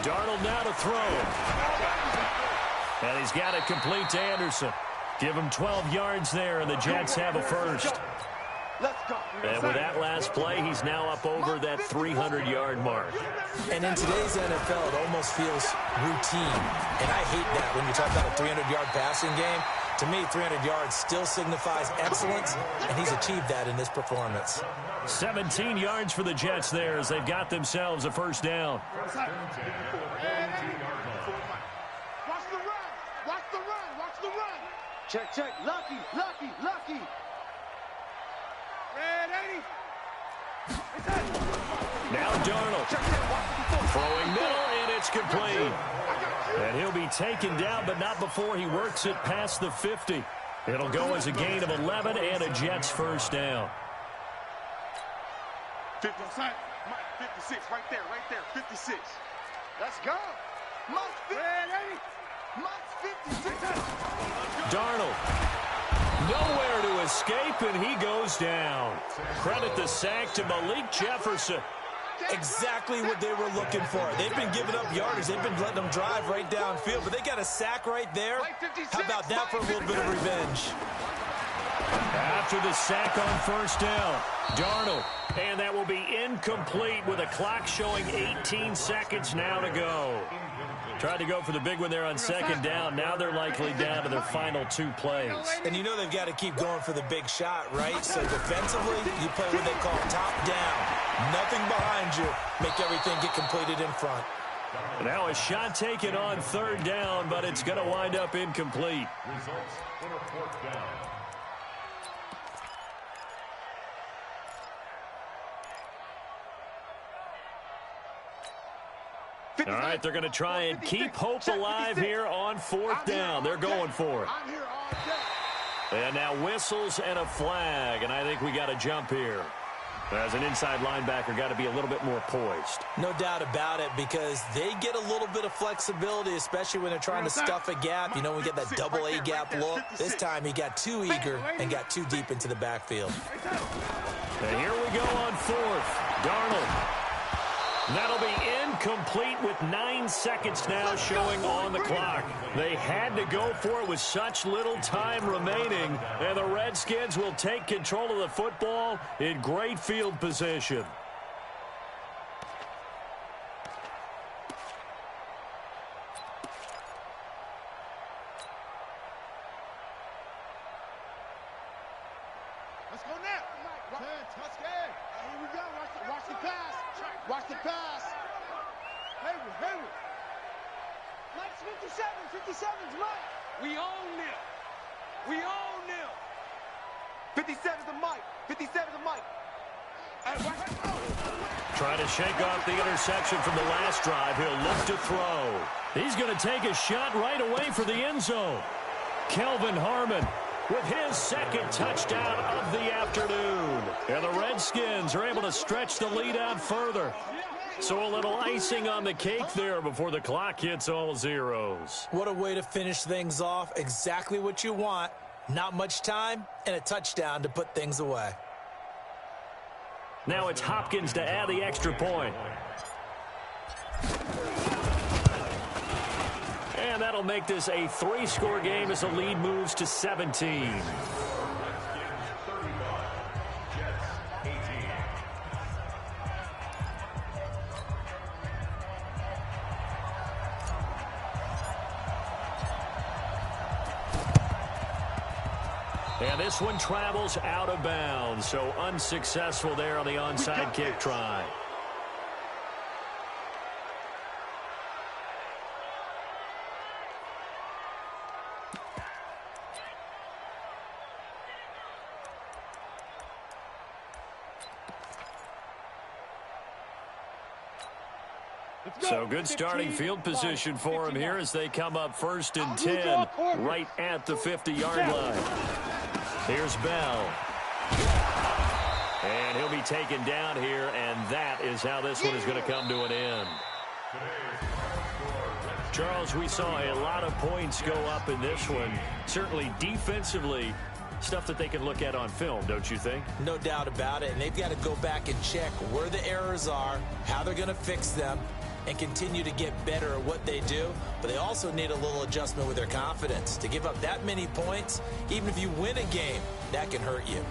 Darnold now to throw. And he's got it complete to Anderson. Give him 12 yards there, and the Jets have a first. And with that last play, he's now up over that 300-yard mark. And in today's NFL, it almost feels routine. And I hate that when you talk about a 300-yard passing game. To me, 300 yards still signifies excellence, and he's achieved that in this performance. 17 yards for the Jets there as they've got themselves a first down. Watch the run. Watch the run. Watch the run. Check, check. Lucky, lucky, lucky. Red 80. Now Darnold. Throwing middle, and it's complete. And he'll be taken down, but not before he works it past the 50. It'll go as a gain of 11 and a Jets first down. 56, right there, 56. Let's go. Mike's 56. Darnold. Nowhere to escape, and he goes down. Credit the sack to Malik Jefferson. Exactly what they were looking for. They've been giving up yardage. They've been letting them drive right downfield, but they got a sack right there. How about that for a little bit of revenge? After the sack on first down, Darnold. And that will be incomplete with a clock showing 18 seconds now to go. Tried to go for the big one there on second down. Now they're likely down to their final 2 plays. And you know they've got to keep going for the big shot, right? So defensively, you play what they call top down. Nothing behind you. Make everything get completed in front. Now a shot taken on third down, but it's going to wind up incomplete. Results on a 4th down. All right, they're going to try and keep hope alive here on 4th down. They're going for it. And now whistles and a flag, and I think we got to jump here. As an inside linebacker, got to be a little bit more poised. No doubt about it, because they get a little bit of flexibility, especially when they're trying to stuff a gap. You know, we get that double A gap look. This time he got too eager and got too deep into the backfield. And here we go on 4th. Darnold. That'll be incomplete with 9 seconds now showing on the clock. They had to go for it with such little time remaining, and the Redskins will take control of the football in great field position. Let's go now. Here we go. Watch the pass. Watch the pass. Hayward. Mike's 57. 57's Mike. We own them. 57's the Mike. 57's the Mike. Trying to shake off the interception from the last drive. He'll look to throw. He's going to take a shot right away for the end zone. Kelvin Harmon with his second touchdown of the afternoon. And the Redskins are able to stretch the lead out further. So a little icing on the cake there before the clock hits all zeros. What a way to finish things off. Exactly what you want. Not much time and a touchdown to put things away. Now it's Hopkins to add the extra point. And that'll make this a 3-score game as the lead moves to 17. And this one travels out of bounds, so unsuccessful there on the onside kick try. So good starting field position for him here as they come up 1st and 10 right at the 50-yard line. Here's Bell. And he'll be taken down here, and that is how this one is going to come to an end. Charles, we saw a lot of points go up in this one. Certainly defensively, stuff that they can look at on film, don't you think? No doubt about it, and they've got to go back and check where the errors are, how they're going to fix them, and continue to get better at what they do. But they also need a little adjustment with their confidence. To give up that many points, even if you win a game, that can hurt you.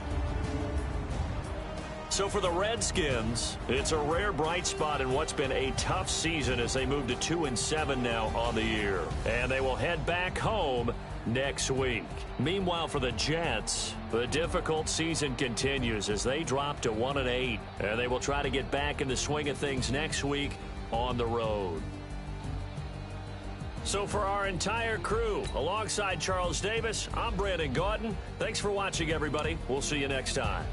So for the Redskins, it's a rare bright spot in what's been a tough season as they move to 2-7 now on the year. And they will head back home next week. Meanwhile, for the Jets, the difficult season continues as they drop to 1-8. And they will try to get back in the swing of things next week on the road. So for our entire crew, alongside Charles Davis, I'm Brandon Gaudin. Thanks for watching, everybody. We'll see you next time.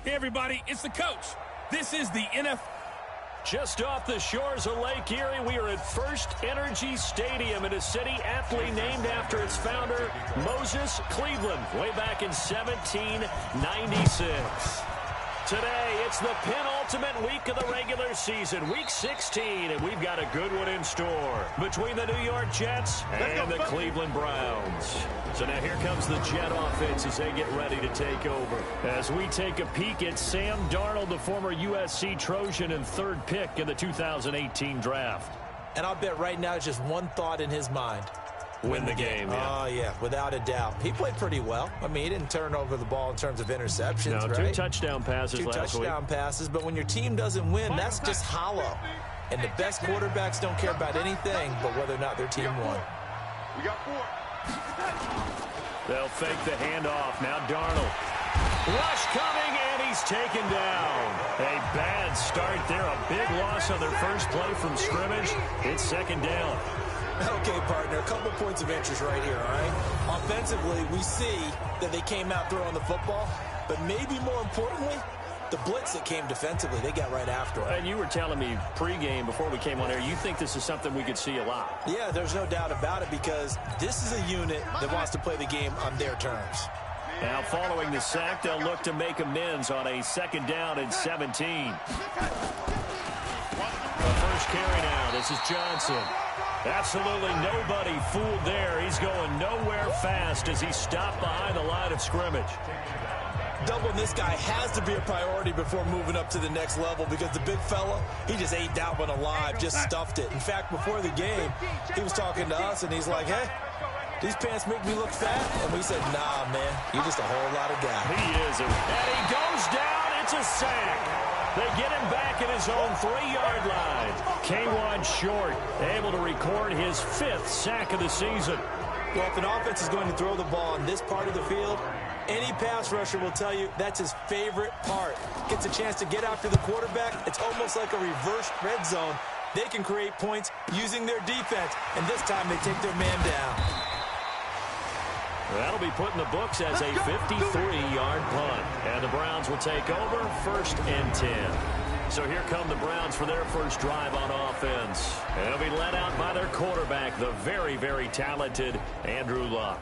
Hey, everybody, it's the coach. This is the NFL. Just off the shores of Lake Erie, we are at First Energy Stadium in a city aptly named after its founder, Moses Cleveland, way back in 1796. Today, it's the penultimate week of the regular season, Week 16, and we've got a good one in store between the New York Jets and the Cleveland Browns. So now here comes the Jet offense as they get ready to take over. As we take a peek at Sam Darnold, the former USC Trojan and third pick in the 2018 draft. And I'll bet right now just one thought in his mind. Win the game, yeah. Oh, yeah, without a doubt. He played pretty well. I mean, he didn't turn over the ball in terms of interceptions, no, right? 2 touchdown passes last week. 2 touchdown passes, but when your team doesn't win, that's just hollow. And the best quarterbacks don't care about anything but whether or not their team won. We got 4. They'll fake the handoff. Now Darnold. Rush coming, and he's taken down. A bad start there. A big loss on their first play from scrimmage. It's second down. Okay, partner, a couple points of interest right here, all right? Offensively, we see that they came out throwing the football, but maybe more importantly, the blitz that came defensively, they got right after it. And you were telling me pregame before we came on air, you think this is something we could see a lot. Yeah, there's no doubt about it because this is a unit that wants to play the game on their terms. Now following the sack, they'll look to make amends on a second down and 17. The first carry now. This is Johnson. Absolutely nobody fooled there. He's going nowhere fast as he's stopped behind the line of scrimmage. Doubling this guy has to be a priority before moving up to the next level because the big fella, he just ate that one alive, just stuffed it. In fact, before the game, he was talking to us, and he's like, hey, these pants make me look fat? And we said, nah, man, you're just a whole lot of guy. He is. And he goes down. It's a sack. They get him back at his own 3-yard line. K1 Short able to record his 5th sack of the season. Well, if an offense is going to throw the ball in this part of the field, any pass rusher will tell you that's his favorite part. Gets a chance to get after the quarterback. It's almost like a reverse red zone. They can create points using their defense, and this time they take their man down. That'll be put in the books as a 53-yard punt. And the Browns will take over 1st and 10. So here come the Browns for their first drive on offense. And they'll be led out by their quarterback, the very, very talented Andrew Luck.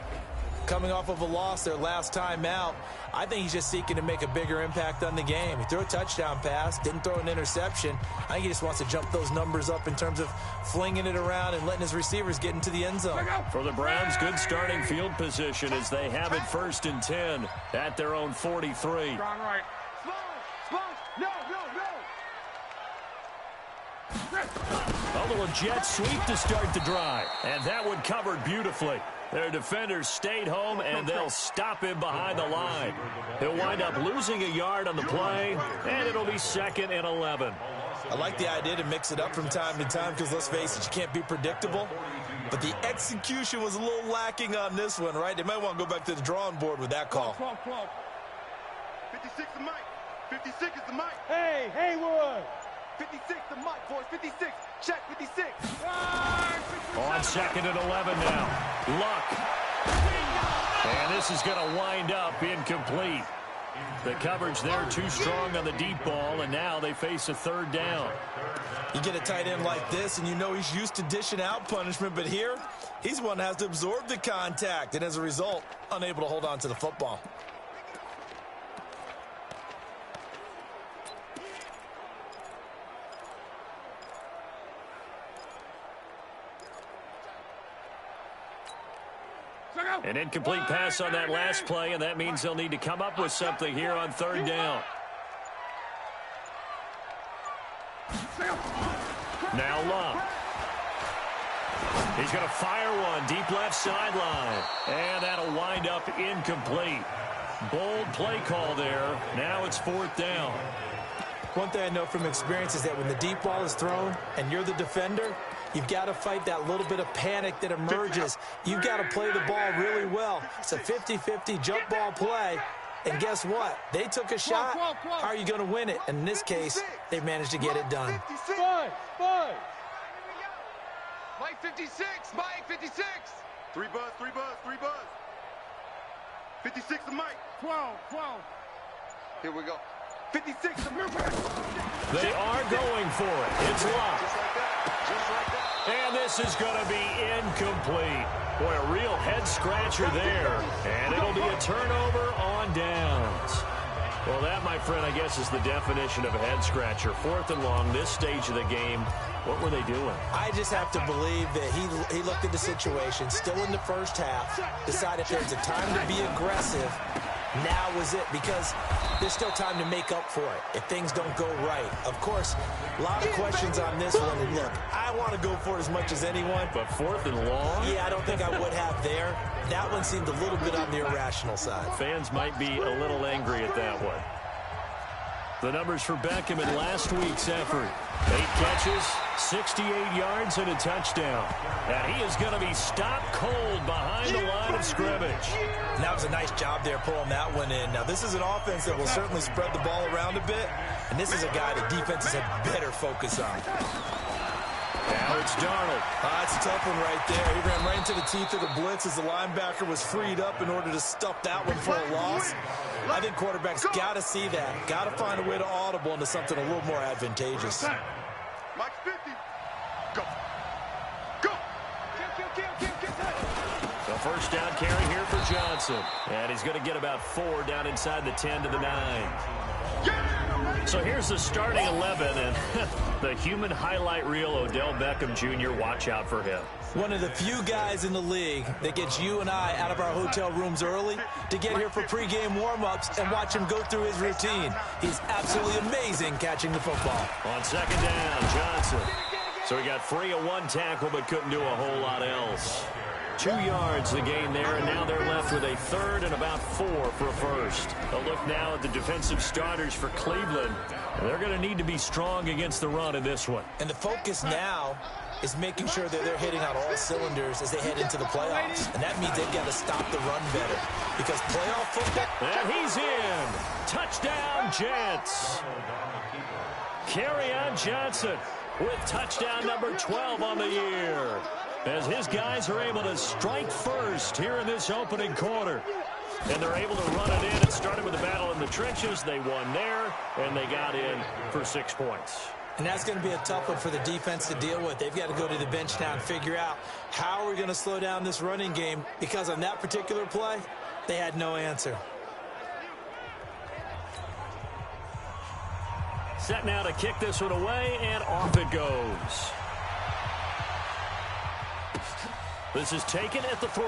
Coming off of a loss their last time out, I think he's just seeking to make a bigger impact on the game. He threw a touchdown pass, didn't throw an interception. I think he just wants to jump those numbers up in terms of flinging it around and letting his receivers get into the end zone. For the Browns, good starting field position as they have it 1st and 10 at their own 43. A little jet sweep to start the drive, and that one covered beautifully. Their defenders stayed home, and they'll stop him behind the line. He'll wind up losing a yard on the play, and it'll be 2nd and 11. I like the idea to mix it up from time to time because, let's face it, you can't be predictable. But the execution was a little lacking on this one, right? They might want to go back to the drawing board with that call. 56 the mic. 56 is the mic. Hey, Haywood. 56 the mic, boys. 56. Check 56. On 2nd and 11 now. Luck. And this is going to wind up incomplete. The coverage there too strong on the deep ball, and now they face a 3rd down. You get a tight end like this, and you know he's used to dishing out punishment, but here, he's one that has to absorb the contact, and as a result, unable to hold on to the football. An incomplete pass on that last play, and that means they'll need to come up with something here on 3rd down. Now Luck. He's going to fire one deep left sideline, and that'll wind up incomplete. Bold play call there. Now it's 4th down. One thing I know from experience is that when the deep ball is thrown and you're the defender, you've got to fight that little bit of panic that emerges. You've got to play the ball really well. It's a 50-50 jump ball play. And guess what? They took a shot. How are you going to win it? And in this case, they managed to get it done. Mike 56. Mike 56. 3 buzz, 3 buzz, 3 buzz. 56 the mic. 12. Here we go. 56. They are going for it. It's locked. And this is going to be incomplete. Boy, a real head-scratcher there. And it'll be a turnover on downs. Well, that, my friend, I guess is the definition of a head-scratcher. 4th and long, this stage of the game. What were they doing? I just have to believe that he looked at the situation, still in the first half, decided there's a time to be aggressive. Now was it, because there's still time to make up for it if things don't go right. Of course, a lot of questions on this one. And look, I want to go for it as much as anyone. But 4th and long? Yeah, I don't think I would have there. That one seemed a little bit on the irrational side. Fans might be a little angry at that one. The numbers for Beckham in last week's effort. 8 catches, 68 yards, and a touchdown. And he is going to be stopped cold behind the line of scrimmage. And that was a nice job there pulling that one in. Now, this is an offense that will certainly spread the ball around a bit. And this is a guy that defenses have better focus on. Now it's Darnold. That's a tough one right there. He ran right into the teeth of the blitz as the linebacker was freed up in order to stuff that one for a loss. I think quarterbacks got to see that. Got to find a way to audible into something a little more advantageous. Mike 50. Go. Go. The first down carry here for Johnson. And he's going to get about 4 down inside the 10 to the 9. So here's the starting 11, and the human highlight reel, Odell Beckham Jr., watch out for him. One of the few guys in the league that gets you and I out of our hotel rooms early to get here for pregame warm-ups and watch him go through his routine. He's absolutely amazing catching the football. On second down, Johnson. So he got free of 1 tackle but couldn't do a whole lot else. 2 yards the gain there, and now they're left with a 3rd and about 4 for a first. A look now at the defensive starters for Cleveland. They're going to need to be strong against the run in this one. And the focus now is making sure that they're hitting on all cylinders as they head into the playoffs. And that means they've got to stop the run better. Because playoff football... And he's in. Touchdown, Jets. Kerryon Johnson with touchdown number 12 on the year, as his guys are able to strike first here in this opening quarter. And they're able to run it in. It started with a battle in the trenches. They won there, and they got in for 6 points. And that's going to be a tough one for the defense to deal with. They've got to go to the bench now and figure out how are we going to slow down this running game, because on that particular play, they had no answer. Set now to kick this one away, and off it goes. This is taken at the 3.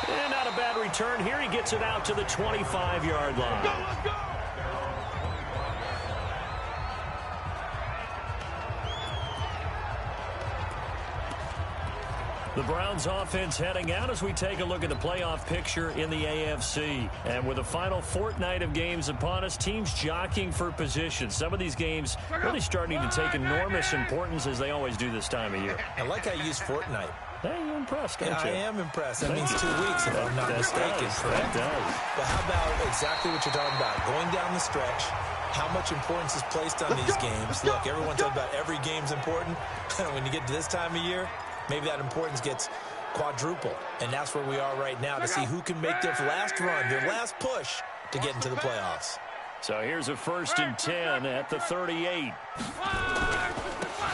And not a bad return here. He gets it out to the 25-yard line. Let's go. The Browns offense heading out as we take a look at the playoff picture in the AFC. And with the final fortnight of games upon us, teams jockeying for position. Some of these games really starting to take enormous importance, as they always do this time of year. I like how you use fortnight. Hey, you're impressed, don't you? I am impressed. That means 2 weeks, if I'm not mistaken. That does. But how about exactly what you're talking about? Going down the stretch, how much importance is placed on these games. Look, everyone talks about every game's important. When you get to this time of year, maybe that importance gets quadruple. And that's where we are right now, to see who can make their last run, their last push to get into the playoffs. So here's a 1st and 10 at the 38.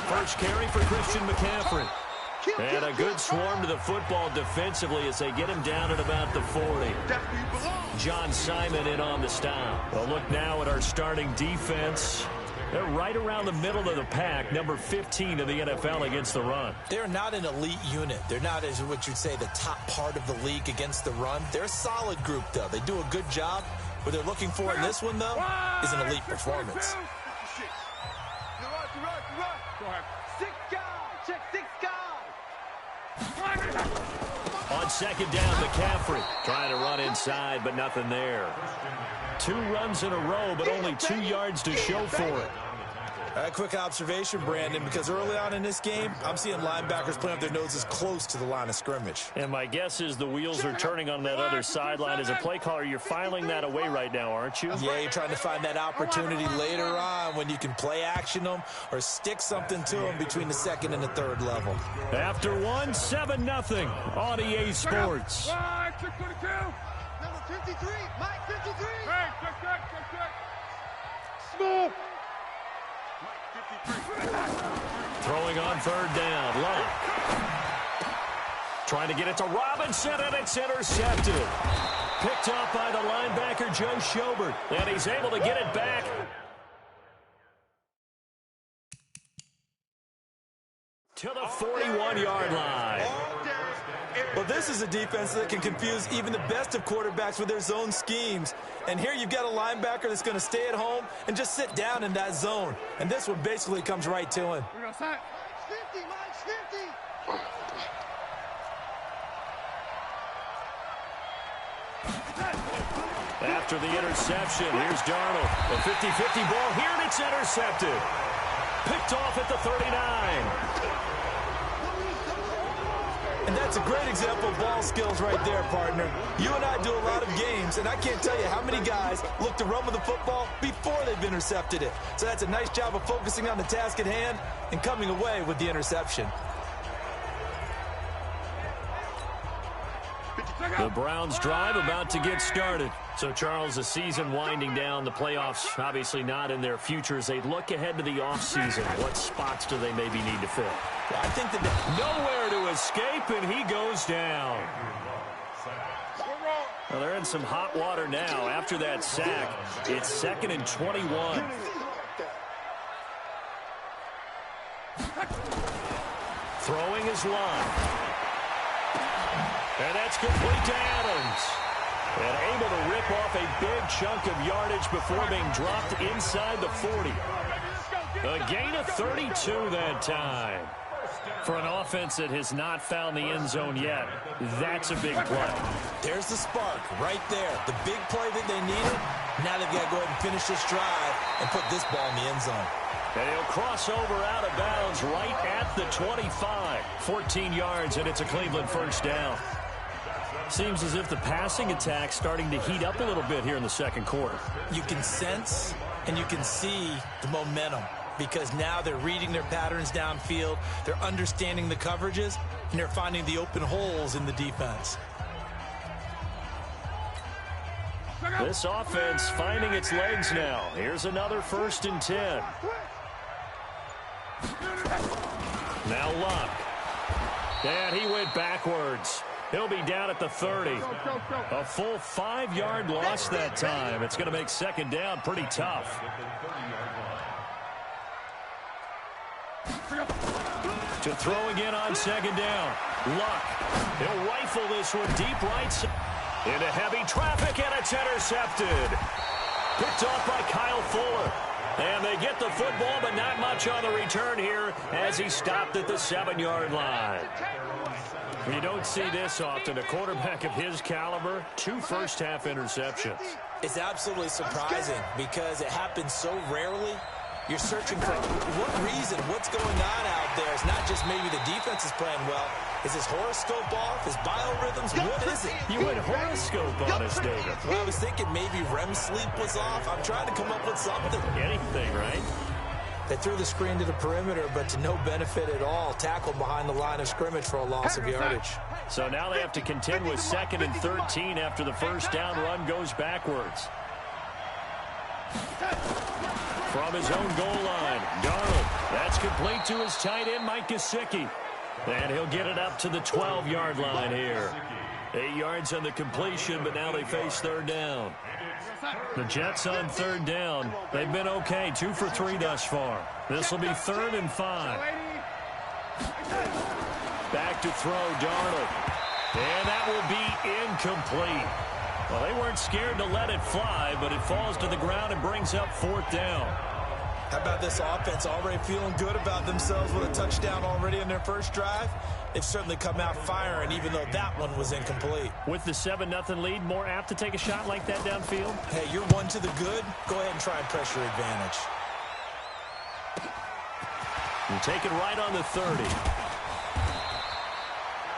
First carry for Christian McCaffrey. And a good swarm to the football defensively as they get him down at about the 40. John Simon in on the stop. Well, look now at our starting defense. They're right around the middle of the pack, number 15 in the NFL against the run. They're not an elite unit. They're not, as what you'd say, the top part of the league against the run. They're a solid group, though. They do a good job. What they're looking for in this one, though, is an elite performance. On second down, McCaffrey trying to run inside, but nothing there. 2 runs in a row, but only 2 yards to show for it. A quick observation, Brandon, because early on in this game, I'm seeing linebackers putting up their noses close to the line of scrimmage. And my guess is the wheels are turning on that other sideline. As a play caller, you're filing that away right now, aren't you? Yeah, you're trying to find that opportunity later on when you can play action them or stick something to them between the 2nd and the 3rd level. After one, 7-0 on EA Sports. Number 53, Mike 53. Hey, check. Small. Throwing on third down. Luck. Trying to get it to Robinson, and it's intercepted. Picked off by the linebacker, Joe Schobert. And he's able to get it back. To the 41-yard line. Well, this is a defense that can confuse even the best of quarterbacks with their zone schemes. And here you've got a linebacker that's going to stay at home and just sit down in that zone. And this one basically comes right to him. Mike's 50, Mike's 50. After the interception, here's Darnold. A 50-50 ball here, and it's intercepted. Picked off at the 39. And that's a great example of ball skills right there, partner. You and I do a lot of games, and I can't tell you how many guys look to run with the football before they've intercepted it. So that's a nice job of focusing on the task at hand and coming away with the interception. The Browns drive about to get started. So, Charles, the season winding down, the playoffs obviously not in their future. As they look ahead to the offseason, what spots do they maybe need to fill? I think that nowhere to escape, and he goes down. Well, they're in some hot water now. After that sack, it's 2nd and 21. Throwing his line. And that's complete to Adams. And able to rip off a big chunk of yardage before being dropped inside the 40. A gain of 32 that time. For an offense that has not found the end zone yet, that's a big play. There's the spark right there. The big play that they needed. Now they've got to go ahead and finish this drive and put this ball in the end zone. And he'll cross over out of bounds right at the 25. 14 yards, and it's a Cleveland first down. Seems as if the passing attack's starting to heat up a little bit here in the second quarter. You can sense and you can see the momentum because now they're reading their patterns downfield, they're understanding the coverages, and they're finding the open holes in the defense. This offense finding its legs now. Here's another 1st and 10. Now Luck. And he went backwards. He'll be down at the 30. A full 5-yard loss that time. It's going to make second down pretty tough. To throw again on second down. Luck. He'll rifle this one deep right side. Into heavy traffic, and it's intercepted. Picked off by Kyle Fuller. And they get the football, but not much on the return here as he stopped at the 7-yard line. You don't see this often. A quarterback of his caliber, 2 first-half interceptions. It's absolutely surprising because it happens so rarely. You're searching for what reason, what's going on out there. It's not just maybe the defense is playing well. Is his horoscope off? His biorhythms? What is it? You went horoscope on us, David. Well, I was thinking maybe REM sleep was off. I'm trying to come up with something. Anything, right? They threw the screen to the perimeter, but to no benefit at all. Tackled behind the line of scrimmage for a loss of yardage. So now they have to contend with 2nd and 13 after the first down run goes backwards. From his own goal line, Darnold. That's complete to his tight end, Mike Gesicki. And he'll get it up to the 12-yard line here. 8 yards on the completion, but now they face third down. The Jets on third down. They've been okay, 2 for 3 thus far. This will be 3rd and 5. Back to throw, Darnold. And that will be incomplete. Well, they weren't scared to let it fly, but it falls to the ground and brings up 4th down. How about this offense already feeling good about themselves with a touchdown already in their first drive? They've certainly come out firing, even though that one was incomplete. With the 7-0 lead, more apt to take a shot like that downfield? Hey, you're one to the good. Go ahead and try and press your advantage. And take it right on the 30.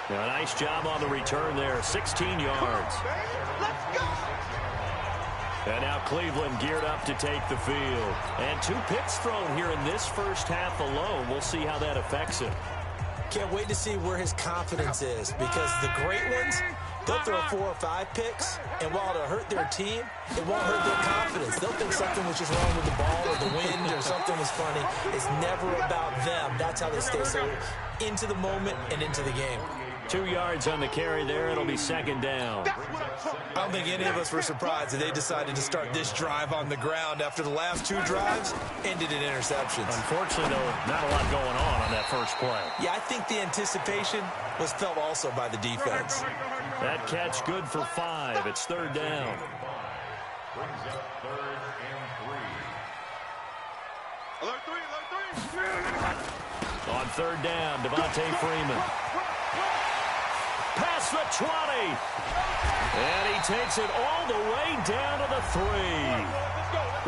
Now, a nice job on the return there, 16 yards. Let's go! And now Cleveland geared up to take the field. And 2 picks thrown here in this first half alone. We'll see how that affects him. Can't wait to see where his confidence is because the great ones, They'll throw 4 or 5 picks, and while it'll hurt their team, it won't hurt their confidence. They'll think something was just wrong with the ball or the wind or something was funny. It's never about them. That's how they stay so into the moment and into the game. 2 yards on the carry there. It'll be second down. I don't think any of us were surprised that they decided to start this drive on the ground after the last 2 drives ended in interceptions. Unfortunately, though, not a lot going on that first play. Yeah, I think the anticipation was felt also by the defense. That catch good for 5. It's third down. Brings up 3rd and 3. Alert 3. On third down, Devontae Freeman. Past the 20. And he takes it all the way down to the 3.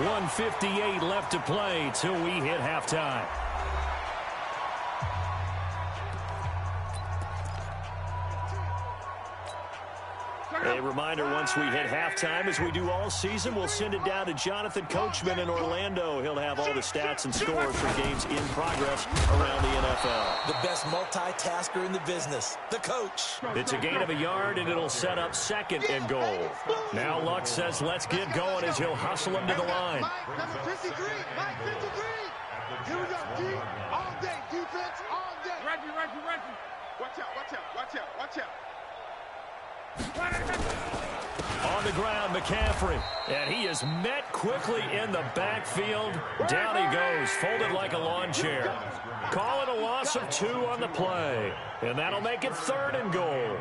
1:58 left to play till we hit halftime. A reminder, once we hit halftime, as we do all season, we'll send it down to Jonathan Coachman in Orlando. He'll have all the stats and scores for games in progress around the NFL. The best multitasker in the business, the coach. It's a gain of a yard, and it'll set up 2nd and goal. Now Luck says let's get going as he'll hustle him to the line. Mike, number 53. Mike, 53. Here we go. D all day. Defense all day. Reggie. Watch out. On the ground, McCaffrey. And he is met quickly in the backfield. Down he goes, folded like a lawn chair. Call it a loss of 2 on the play. And that'll make it 3rd and goal.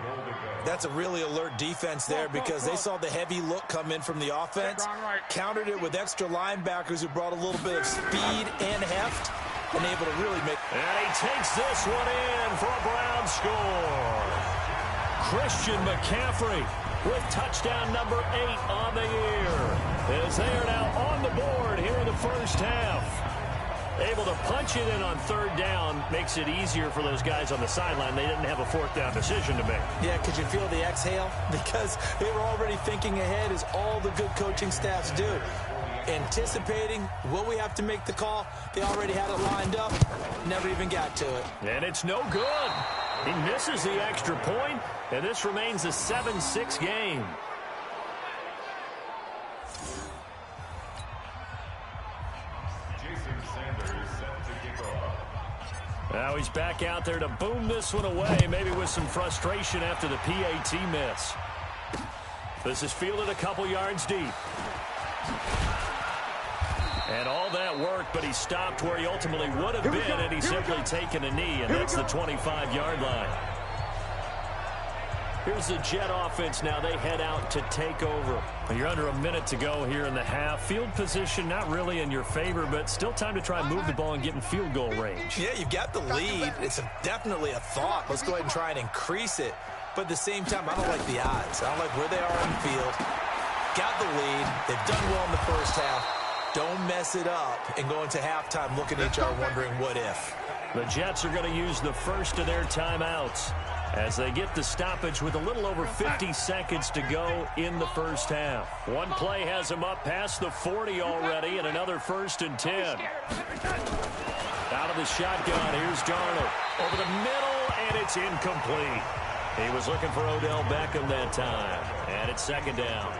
That's a really alert defense there because they saw the heavy look come in from the offense, countered it with extra linebackers who brought a little bit of speed and heft, and able to really make... And he takes this one in for a Brown score. Christian McCaffrey with touchdown number 8 on the year. As they are now on the board here in the first half. Able to punch it in on 3rd down makes it easier for those guys on the sideline. They didn't have a 4th down decision to make. Yeah, could you feel the exhale? Because they were already thinking ahead, as all the good coaching staffs do. Anticipating, will we have to make the call? They already had it lined up, never even got to it. And it's no good. He misses the extra point, and this remains a 7-6 game. Jason Sanders set to kick off. Now he's back out there to boom this one away, maybe with some frustration after the PAT miss. This is fielded a couple yards deep. And all that work, but he stopped where he ultimately would have been, and he's simply taken a knee, and that's the 25-yard line. Here's the Jet offense now. They head out to take over. You're under a minute to go here in the half. Field position not really in your favor, but still time to try and move the ball and get in field goal range. Yeah, you've got the lead. It's definitely a thought. Let's go ahead and try and increase it. But at the same time, I don't like the odds. I don't like where they are on the field. Got the lead. They've done well in the first half. Don't mess it up and go into halftime looking at each other wondering what if. The Jets are going to use the first of their timeouts as they get the stoppage with a little over 50 seconds to go in the first half. One play has them up past the 40 already, and another 1st and 10. Out of the shotgun, here's Darnold. Over the middle, and it's incomplete. He was looking for Odell Beckham that time, and it's 2nd down.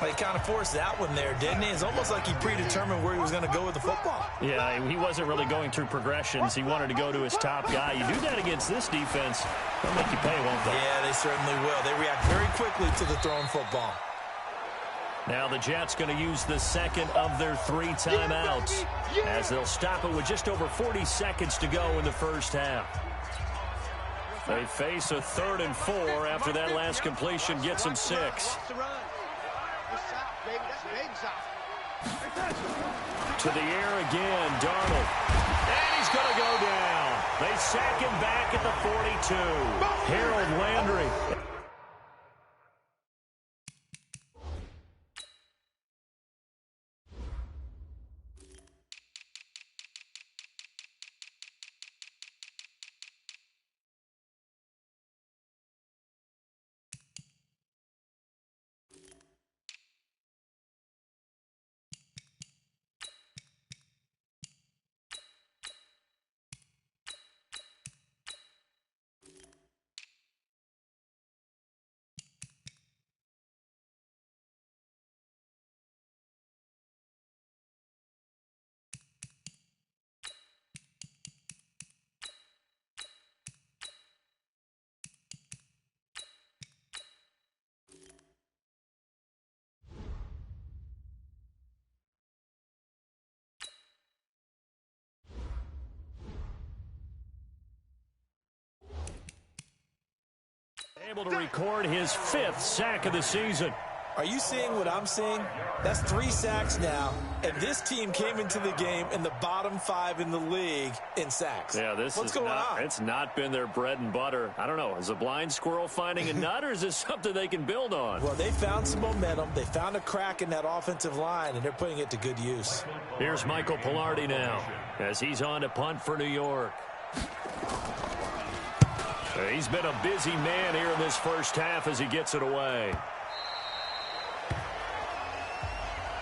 Well, he kind of forced that one there, didn't he? It's almost like he predetermined where he was going to go with the football. Yeah, he wasn't really going through progressions. He wanted to go to his top guy. You do that against this defense, they'll make you pay, won't they? Yeah, they certainly will. They react very quickly to the thrown football. Now the Jets going to use the 2nd of their 3 timeouts as they'll stop it with just over 40 seconds to go in the first half. They face a 3rd and 4 after that last completion gets them 6. To the air again, Darnold. And he's going to go down. They sack him back at the 42. Harold Landry. able to record his 5th sack of the season. Are you seeing what I'm seeing? That's 3 sacks now, and this team came into the game in the bottom 5 in the league in sacks. Yeah, what's going on? It's not been their bread and butter. I don't know. Is a blind squirrel finding a nut, or is this something they can build on? Well, they found some momentum. They found a crack in that offensive line, and they're putting it to good use. Here's Michael Pilardi now as he's on to punt for New York. He's been a busy man here in this first half as he gets it away.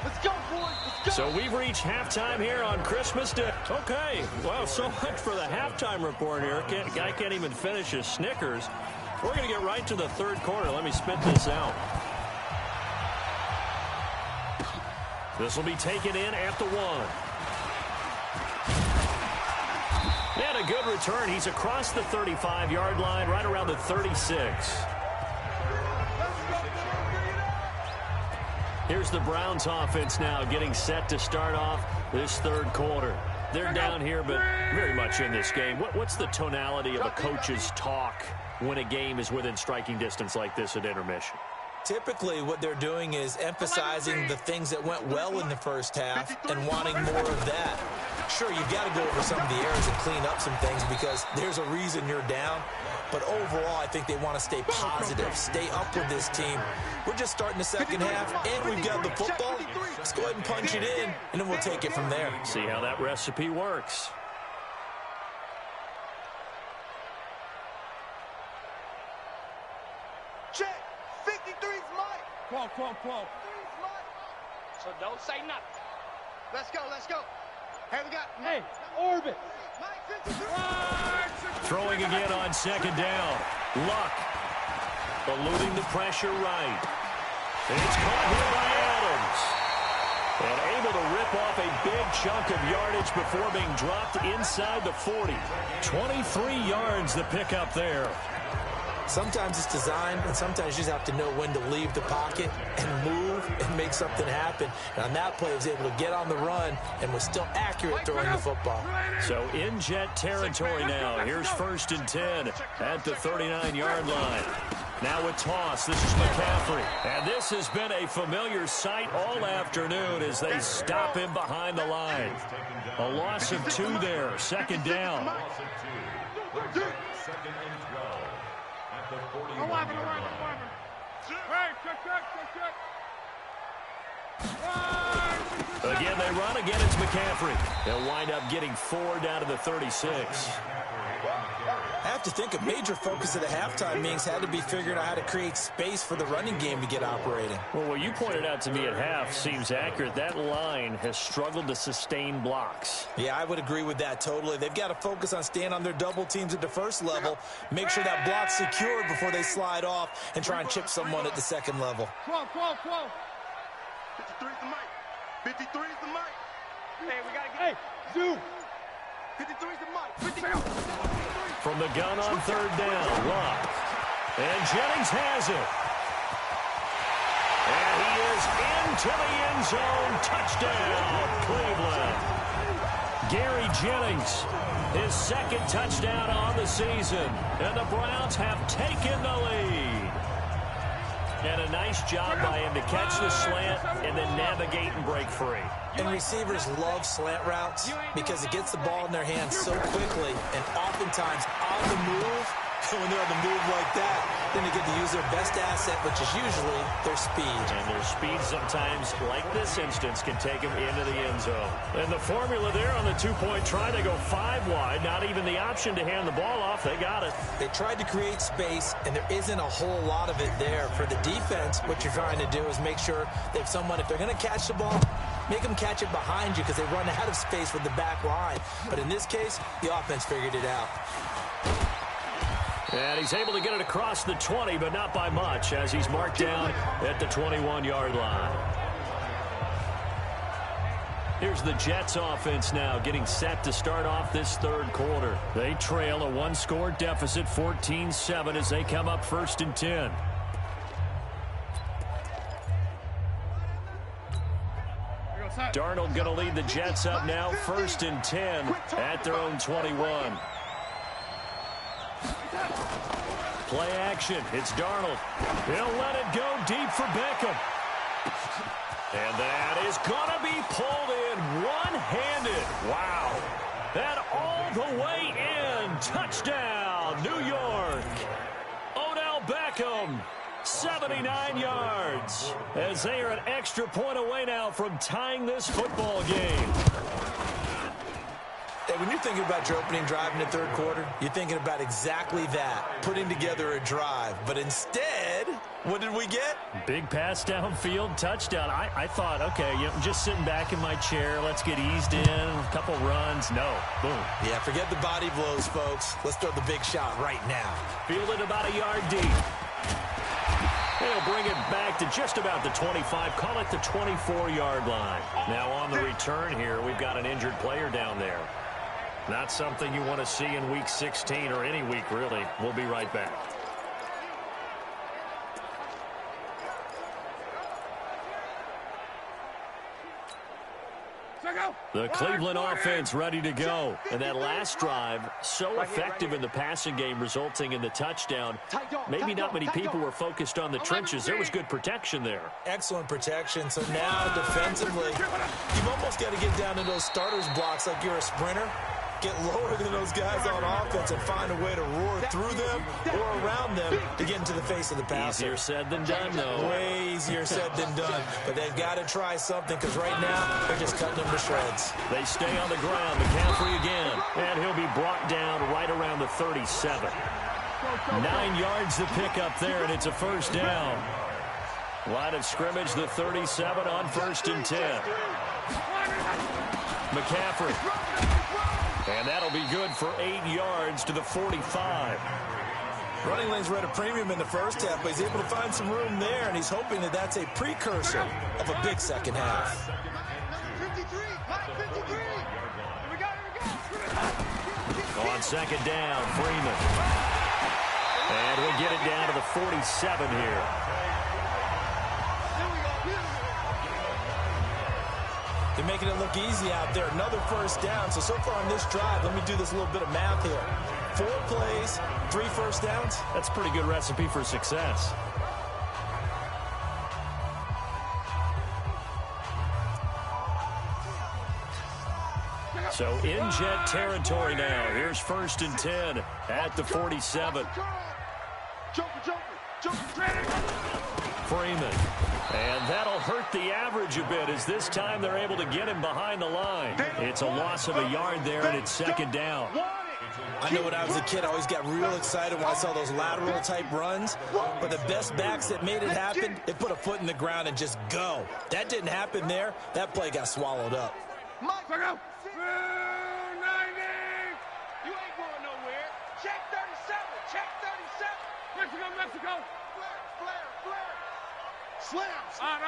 Let's go, boys. Let's go. So we've reached halftime here on Christmas Day. Okay. Well, so much for the halftime report here. Guy can't even finish his Snickers. We're going to get right to the third quarter. Let me spit this out. This will be taken in at the 1. And a good return. He's across the 35-yard line, right around the 36. Here's the Browns offense now getting set to start off this third quarter. They're down here, but very much in this game. What's the tonality of a coach's talk when a game is within striking distance like this at intermission? Typically, what they're doing is emphasizing the things that went well in the first half and wanting more of that. Sure, you've got to go over some of the errors and clean up some things because there's a reason you're down. But overall, I think they want to stay positive, stay up with this team. We're just starting the second half, and we've got the football. Let's go ahead and punch it in, and then we'll take it from there. See how that recipe works. Check. 53's Mike. 12. So don't say nothing. Let's go. Hey, we got... Hey, Orbit. Mike 53. Throwing again on second down. Luck. Eluding the pressure right. And it's caught here by Adams. And able to rip off a big chunk of yardage before being dropped inside the 40. 23 yards the pickup there. Sometimes it's designed, and sometimes you just have to know when to leave the pocket and move and make something happen. And on that play, he was able to get on the run and was still accurate throwing the football. So in jet territory now. Here's 1st and 10 at the 39-yard line. Now a toss. This is McCaffrey. And this has been a familiar sight all afternoon as they stop him behind the line. A loss of 2 there. 2nd down. 2nd and 12 at the 41-yard line. Again, they run. Again, it's McCaffrey. They'll wind up getting 4 down to the 36. I have to think a major focus of the halftime meetings had to be figuring out how to create space for the running game to get operating. Well, what you pointed out to me at half seems accurate. That line has struggled to sustain blocks. Yeah, I would agree with that totally. They've got to focus on staying on their double teams at the first level, make sure that block's secured before they slide off and try and chip someone at the second level. 12. 53's the Mike. 53's the Mike. Hey, we got to get... Hey, Zoo. 53's the Mike. 53. From the gun on 3rd down, Luck. And Jennings has it. And he is into the end zone. Touchdown, Cleveland. Gary Jennings, his 2nd touchdown on the season. And the Browns have taken the lead. And a nice job by him to catch the slant and then navigate and break free. And receivers love slant routes because it gets the ball in their hands so quickly and oftentimes on the move. When they're on the move like that, then they get to use their best asset, which is usually their speed. And their speed sometimes, like this instance, can take them into the end zone. And the formula there on the 2-point try, they go 5 wide. Not even the option to hand the ball off. They got it. They tried to create space, and there isn't a whole lot of it there. For the defense, what you're trying to do is make sure they have someone, if they're going to catch the ball, make them catch it behind you because they run out of space with the back line. But in this case, the offense figured it out. And he's able to get it across the 20, but not by much, as he's marked down at the 21-yard line. Here's the Jets offense now getting set to start off this third quarter. They trail a 1-score deficit, 14-7, as they come up 1st and 10. Darnold going to lead the Jets up now, 1st and 10 at their own 21. Play action. It's Darnold. He'll let it go deep for Beckham. And that is going to be pulled in one-handed. Wow. That all the way in. Touchdown, New York. Odell Beckham, 79 yards. As they are an extra point away now from tying this football game. Hey, when you're thinking about your opening drive in the third quarter, you're thinking about exactly that, putting together a drive. But instead, what did we get? Big pass downfield, touchdown. I thought, okay, I'm just sitting back in my chair. Let's get eased in, a couple runs. No, boom. Yeah, forget the body blows, folks. Let's throw the big shot right now. Fielded about a yard deep. They'll bring it back to just about the 25. Call it the 24-yard line. Now on the return here, we've got an injured player down there. Not something you want to see in Week 16 or any week, really. We'll be right back. The Cleveland offense ready to go. And that last drive, so effective in the passing game, resulting in the touchdown. Maybe not many people were focused on the trenches. There was good protection there. Excellent protection. So now defensively, you've almost got to get down to those starters blocks like you're a sprinter. Get lower than those guys on offense and find a way to roar through them or around them to get into the face of the passer. Easier said than done, though. Way easier said than done. But they've got to try something because right now they're just cutting them to shreds. They stay on the ground. McCaffrey again. And he'll be brought down right around the 37. 9 yards to pick up there, and it's a first down. Line of scrimmage, the 37 on 1st and 10. McCaffrey. And that'll be good for 8 yards to the 45. Running lanes were at a premium in the first half, but he's able to find some room there, and he's hoping that that's a precursor of a big second half. 53, Mike, 53. Here we go. On second down, Freeman. And we'll get it down to the 47 here. They're making it look easy out there. Another first down. So far on this drive, let me do this little bit of math here. 4 plays, 3 first downs. That's a pretty good recipe for success. So in jet territory now. Here's 1st and 10 at the 47. Freeman. And that'll hurt the average a bit as this time they're able to get him behind the line. It's a loss of a yard there, and it's second down. I know when I was a kid, I always got real excited when I saw those lateral-type runs. But the best backs that made it happen, they put a foot in the ground and just go. That didn't happen there. That play got swallowed up. Mike, go! 90! You ain't going nowhere. Check 37. Check 37. Mexico. Flare. Slams. On.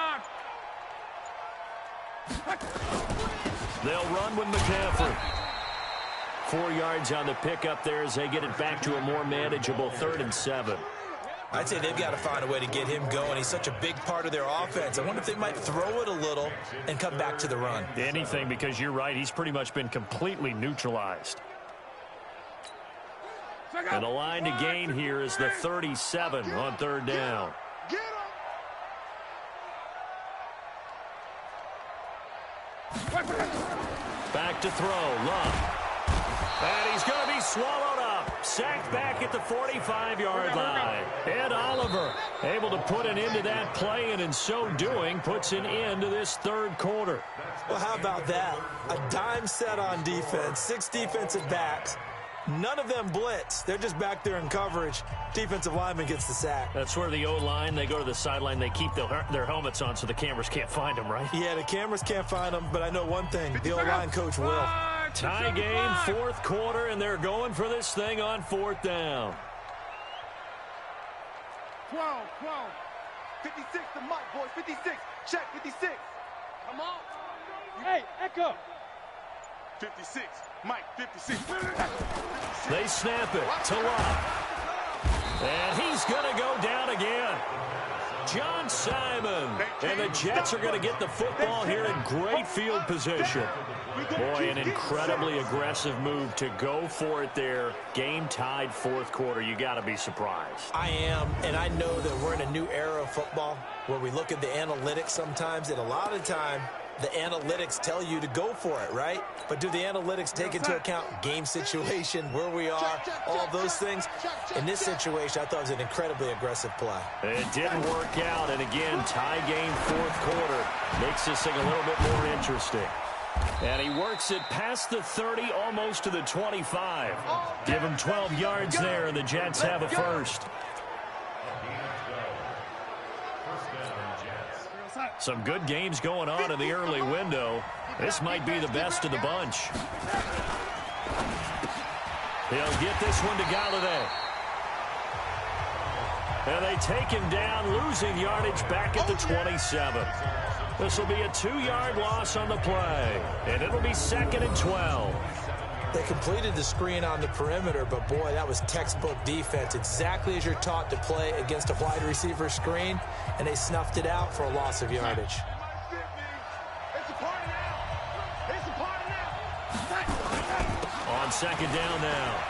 They'll run with McCaffrey. 4 yards on the pickup there as they get it back to a more manageable 3rd and 7. I'd say they've got to find a way to get him going. He's such a big part of their offense. I wonder if they might throw it a little and come back to the run. Anything, because you're right. He's pretty much been completely neutralized. And the line to gain here is the 37 on 3rd down. Back to throw. Love. And he's going to be swallowed up. Sacked back at the 45-yard line. Ed Oliver able to put an end to that play, and in so doing puts an end to this 3rd quarter. Well, how about that? A dime set on defense, 6 defensive backs. None of them blitz. They're just back there in coverage. Defensive lineman gets the sack. That's where the O-line, they go to the sideline, they keep their helmets on so the cameras can't find them, right? Yeah, the cameras can't find them, but I know one thing. The O-line coach will. Tie game, 4th quarter, and they're going for this thing on 4th down. 12. 56 to Mike, boys. 56. Check, 56. Come on. Hey, Echo. 56. Mike, 56. They snap it to Love. And he's going to go down again. John Simon. And the Jets are going to get the football here in great field position. Boy, an incredibly aggressive move to go for it there. Game tied fourth quarter. You got to be surprised. I am, and I know that we're in a new era of football where we look at the analytics sometimes, and a lot of time the analytics tell you to go for it, right? But do the analytics take into account game situation, where we are, all those things? In this situation, I thought it was an incredibly aggressive play. It didn't work out, and again, tie game fourth quarter. Makes this thing a little bit more interesting. And he works it past the 30, almost to the 25. Give him 12 yards there, and the Jets have a first. Some good games going on in the early window. This might be the best of the bunch. He'll get this one to Galladay. And they take him down, losing yardage back at the 27. This will be a 2-yard loss on the play, and it'll be 2nd and 12. They completed the screen on the perimeter, but boy, that was textbook defense. Exactly as you're taught to play against a wide receiver screen, and they snuffed it out for a loss of yardage. On 2nd down now,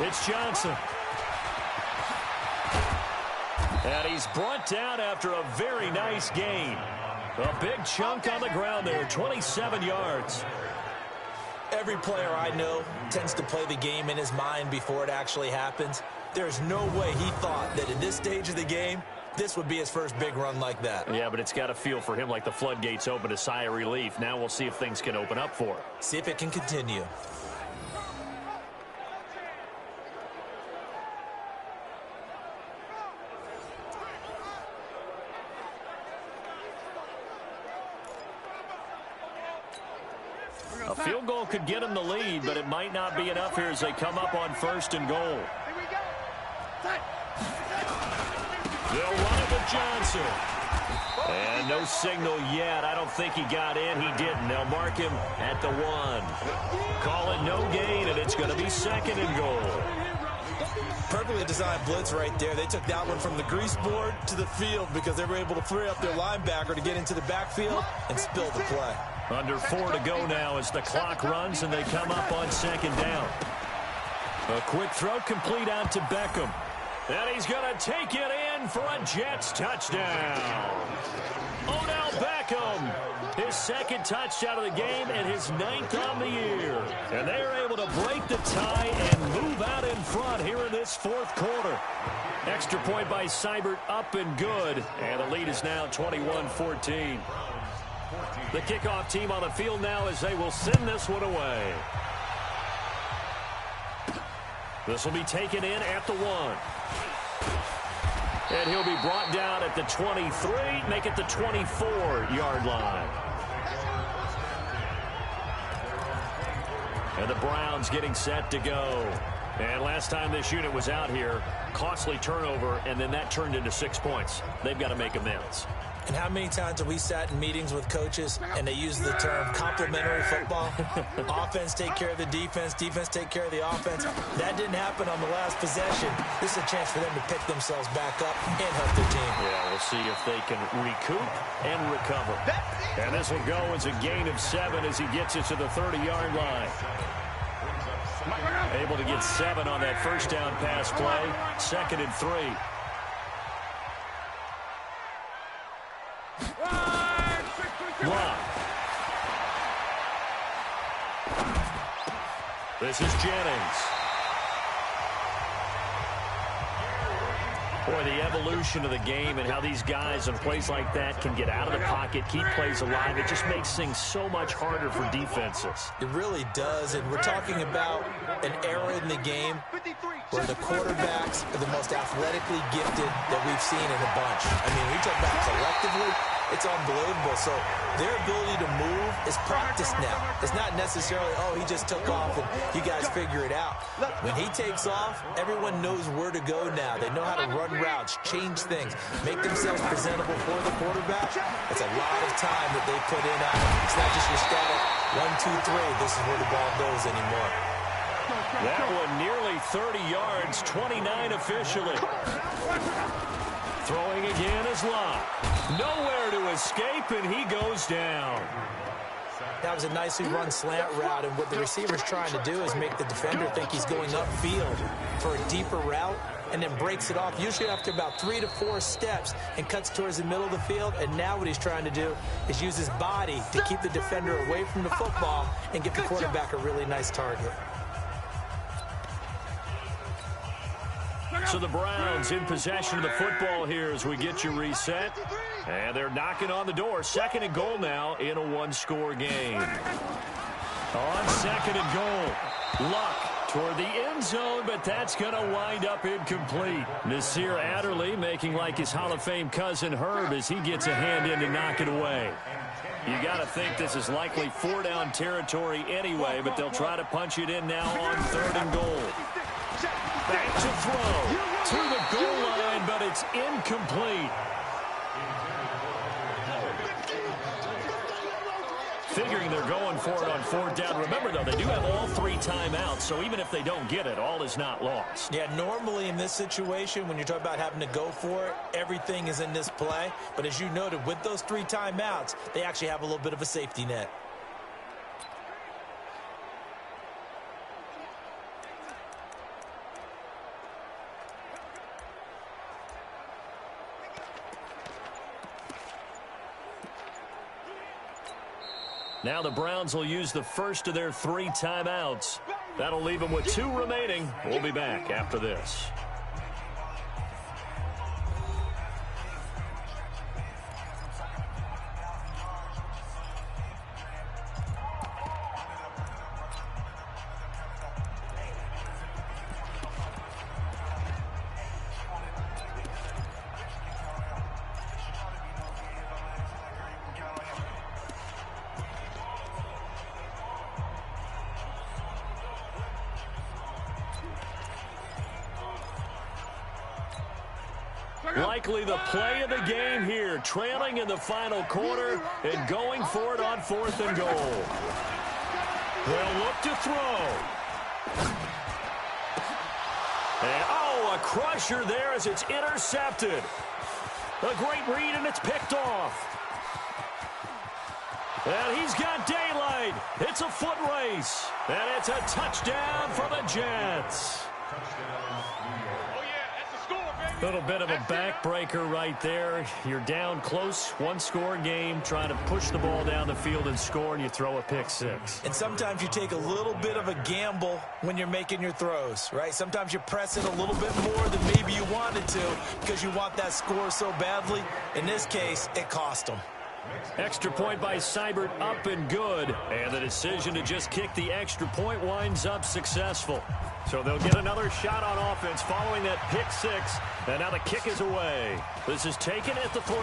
it's Johnson. And he's brought down after a very nice gain. A big chunk on the ground there, 27 yards. Every player I know tends to play the game in his mind before it actually happens. There's no way he thought that at this stage of the game, this would be his first big run like that. Yeah, but it's got to feel for him like the floodgates open, a sigh of relief. Now we'll see if things can open up for him. See if it can continue. A field goal could get him the lead, but it might not be enough here as they come up on 1st and goal. They'll run it with Johnson. And no signal yet. I don't think he got in. He didn't. They'll mark him at the 1. Call it no gain, and it's going to be 2nd and goal. Perfectly designed blitz right there. They took that one from the grease board to the field because they were able to free up their linebacker to get into the backfield and spill the play. Under 4 to go now as the clock runs and they come up on 2nd down. A quick throw complete out to Beckham. And he's going to take it in for a Jets touchdown. Odell Beckham, his 2nd touchdown of the game and his 9th on the year. And they are able to break the tie and move out in front here in this 4th quarter. Extra point by Seibert, up and good. And the lead is now 21-14. The kickoff team on the field now as they will send this one away. This will be taken in at the 1. And he'll be brought down at the 23, make it the 24-yard line. And the Browns getting set to go. And last time this unit was out here, costly turnover, and then that turned into 6 points. They've got to make amends. And how many times have we sat in meetings with coaches and they use the term complementary football? Offense take care of the defense, defense take care of the offense. That didn't happen on the last possession. This is a chance for them to pick themselves back up and help their team. Yeah, we'll see if they can recoup and recover. And this will go as a gain of 7 as he gets it to the 30-yard line. Able to get 7 on that first down pass play. 2nd and 3. Block. This is Jennings. Boy, the evolution of the game and how these guys in plays like that can get out of the pocket, keep plays alive, it just makes things so much harder for defenses. It really does, and we're talking about an era in the game where the quarterbacks are the most athletically gifted that we've seen in a bunch. I mean, we talk about collectively, it's unbelievable. So their ability to move is practiced now. It's not necessarily, oh, he just took off and you guys figure it out. When he takes off, everyone knows where to go now. They know how to run routes, change things, make themselves presentable for the quarterback. It's a lot of time that they put in on it. It's not just your static 1, 2, 3. This is where the ball goes anymore. That one nearly 30 yards, 29 officially. Throwing again is Luck. Nowhere to escape, and he goes down. That was a nicely run slant route, and what the receiver's trying to do is make the defender think he's going upfield for a deeper route, and then breaks it off, usually after about 3 to 4 steps, and cuts towards the middle of the field. And now what he's trying to do is use his body to keep the defender away from the football and give the quarterback a really nice target. So the Browns in possession of the football here as we get you reset. And they're knocking on the door. 2nd and goal now in a one-score game. On 2nd and goal, Luck toward the end zone, but that's going to wind up incomplete. Nasir Adderley making like his Hall of Fame cousin Herb as he gets a hand in to knock it away. You got to think this is likely 4-down territory anyway, but they'll try to punch it in now on 3rd and goal. Back to throw to the goal line, but it's incomplete. Figuring they're going for it on 4th down. Remember, though, they do have all 3 timeouts, so even if they don't get it, all is not lost. Yeah, normally in this situation, when you're talking about having to go for it, everything is in this play. But as you noted, with those 3 timeouts, they actually have a little bit of a safety net. Now the Browns will use the first of their 3 timeouts. That'll leave them with 2 remaining. We'll be back after this. Likely the play of the game here, trailing in the final quarter and going for it on 4th and goal. They'll look to throw. And, a crusher there as it's intercepted. A great read, and it's picked off. And he's got daylight. It's a foot race. And it's a touchdown for the Jets. Little bit of a backbreaker right there. You're down close, 1-score game, trying to push the ball down the field and score, and you throw a pick 6. And sometimes you take a little bit of a gamble when you're making your throws, right? Sometimes you press it a little bit more than maybe you wanted to because you want that score so badly. In this case, it cost them. Extra point by Seibert, up and good. And the decision to just kick the extra point winds up successful. So they'll get another shot on offense following that pick 6. And now the kick is away. This is taken at the 3.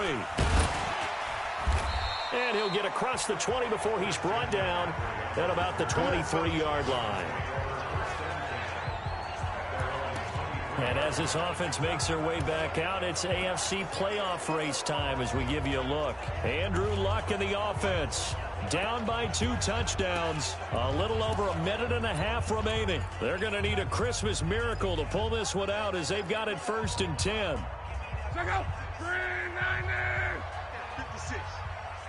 And he'll get across the 20 before he's brought down at about the 23-yard line. And as this offense makes their way back out, it's AFC playoff race time as we give you a look. Andrew Luck in the offense. Down by 2 touchdowns. A little over a minute and a half remaining. They're going to need a Christmas miracle to pull this one out as they've got it 1st and 10. Check out 390. 56.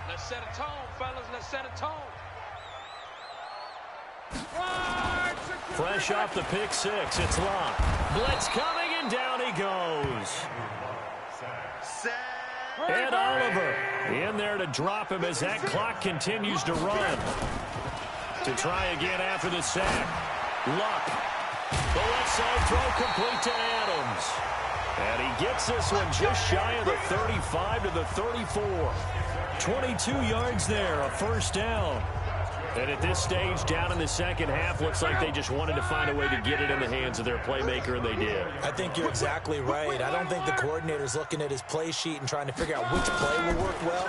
Let's set a tone, fellas. Let's set a tone. Fresh off the pick 6, it's Luck. Blitz coming, and down he goes. And Oliver in there to drop him as that clock continues to run. To try again after the sack. Luck. The left side throw complete to Adams. And he gets this one just shy of the 35 to the 34. 22 yards there, a 1st down. And at this stage, down in the second half, looks like they just wanted to find a way to get it in the hands of their playmaker, and they did. I think you're exactly right. I don't think the coordinator's looking at his play sheet and trying to figure out which play will work well.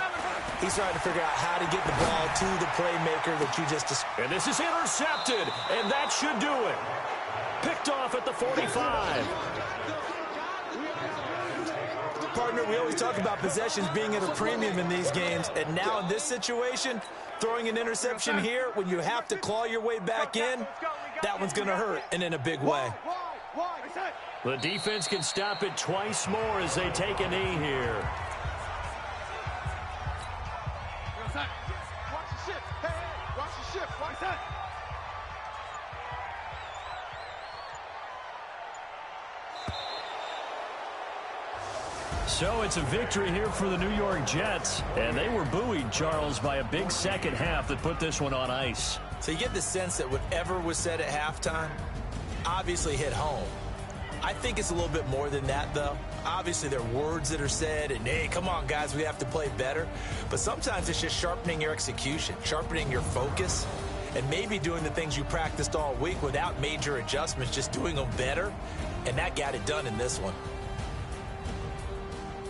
He's trying to figure out how to get the ball to the playmaker that you just described. And this is intercepted, and that should do it. Picked off at the 45. Partner, we always talk about possessions being at a premium in these games, and now in this situation, throwing an interception here when you have to claw your way back in, that one's going to hurt, and in a big way. The defense can stop it twice more as they take a knee here. Watch the shift. Hey, watch the shift. Watch that. So it's a victory here for the New York Jets, and they were buoyed, Charles, by a big second half that put this one on ice. So you get the sense that whatever was said at halftime obviously hit home. I think it's a little bit more than that, though. Obviously, there are words that are said, and, hey, come on, guys, we have to play better. But sometimes it's just sharpening your execution, sharpening your focus, and maybe doing the things you practiced all week without major adjustments, just doing them better, and that got it done in this one.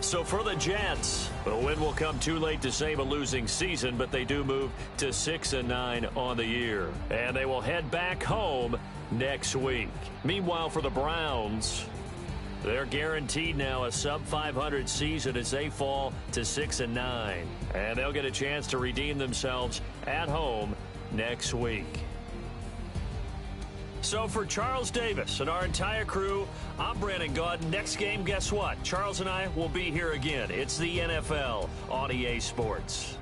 So for the Jets, the win will come too late to save a losing season, but they do move to 6-9 on the year. And they will head back home next week. Meanwhile, for the Browns, they're guaranteed now a sub-500 season as they fall to 6-9. And they'll get a chance to redeem themselves at home next week. So for Charles Davis and our entire crew, I'm Brandon Gaudin. Next game, guess what? Charles and I will be here again. It's the NFL on EA Sports.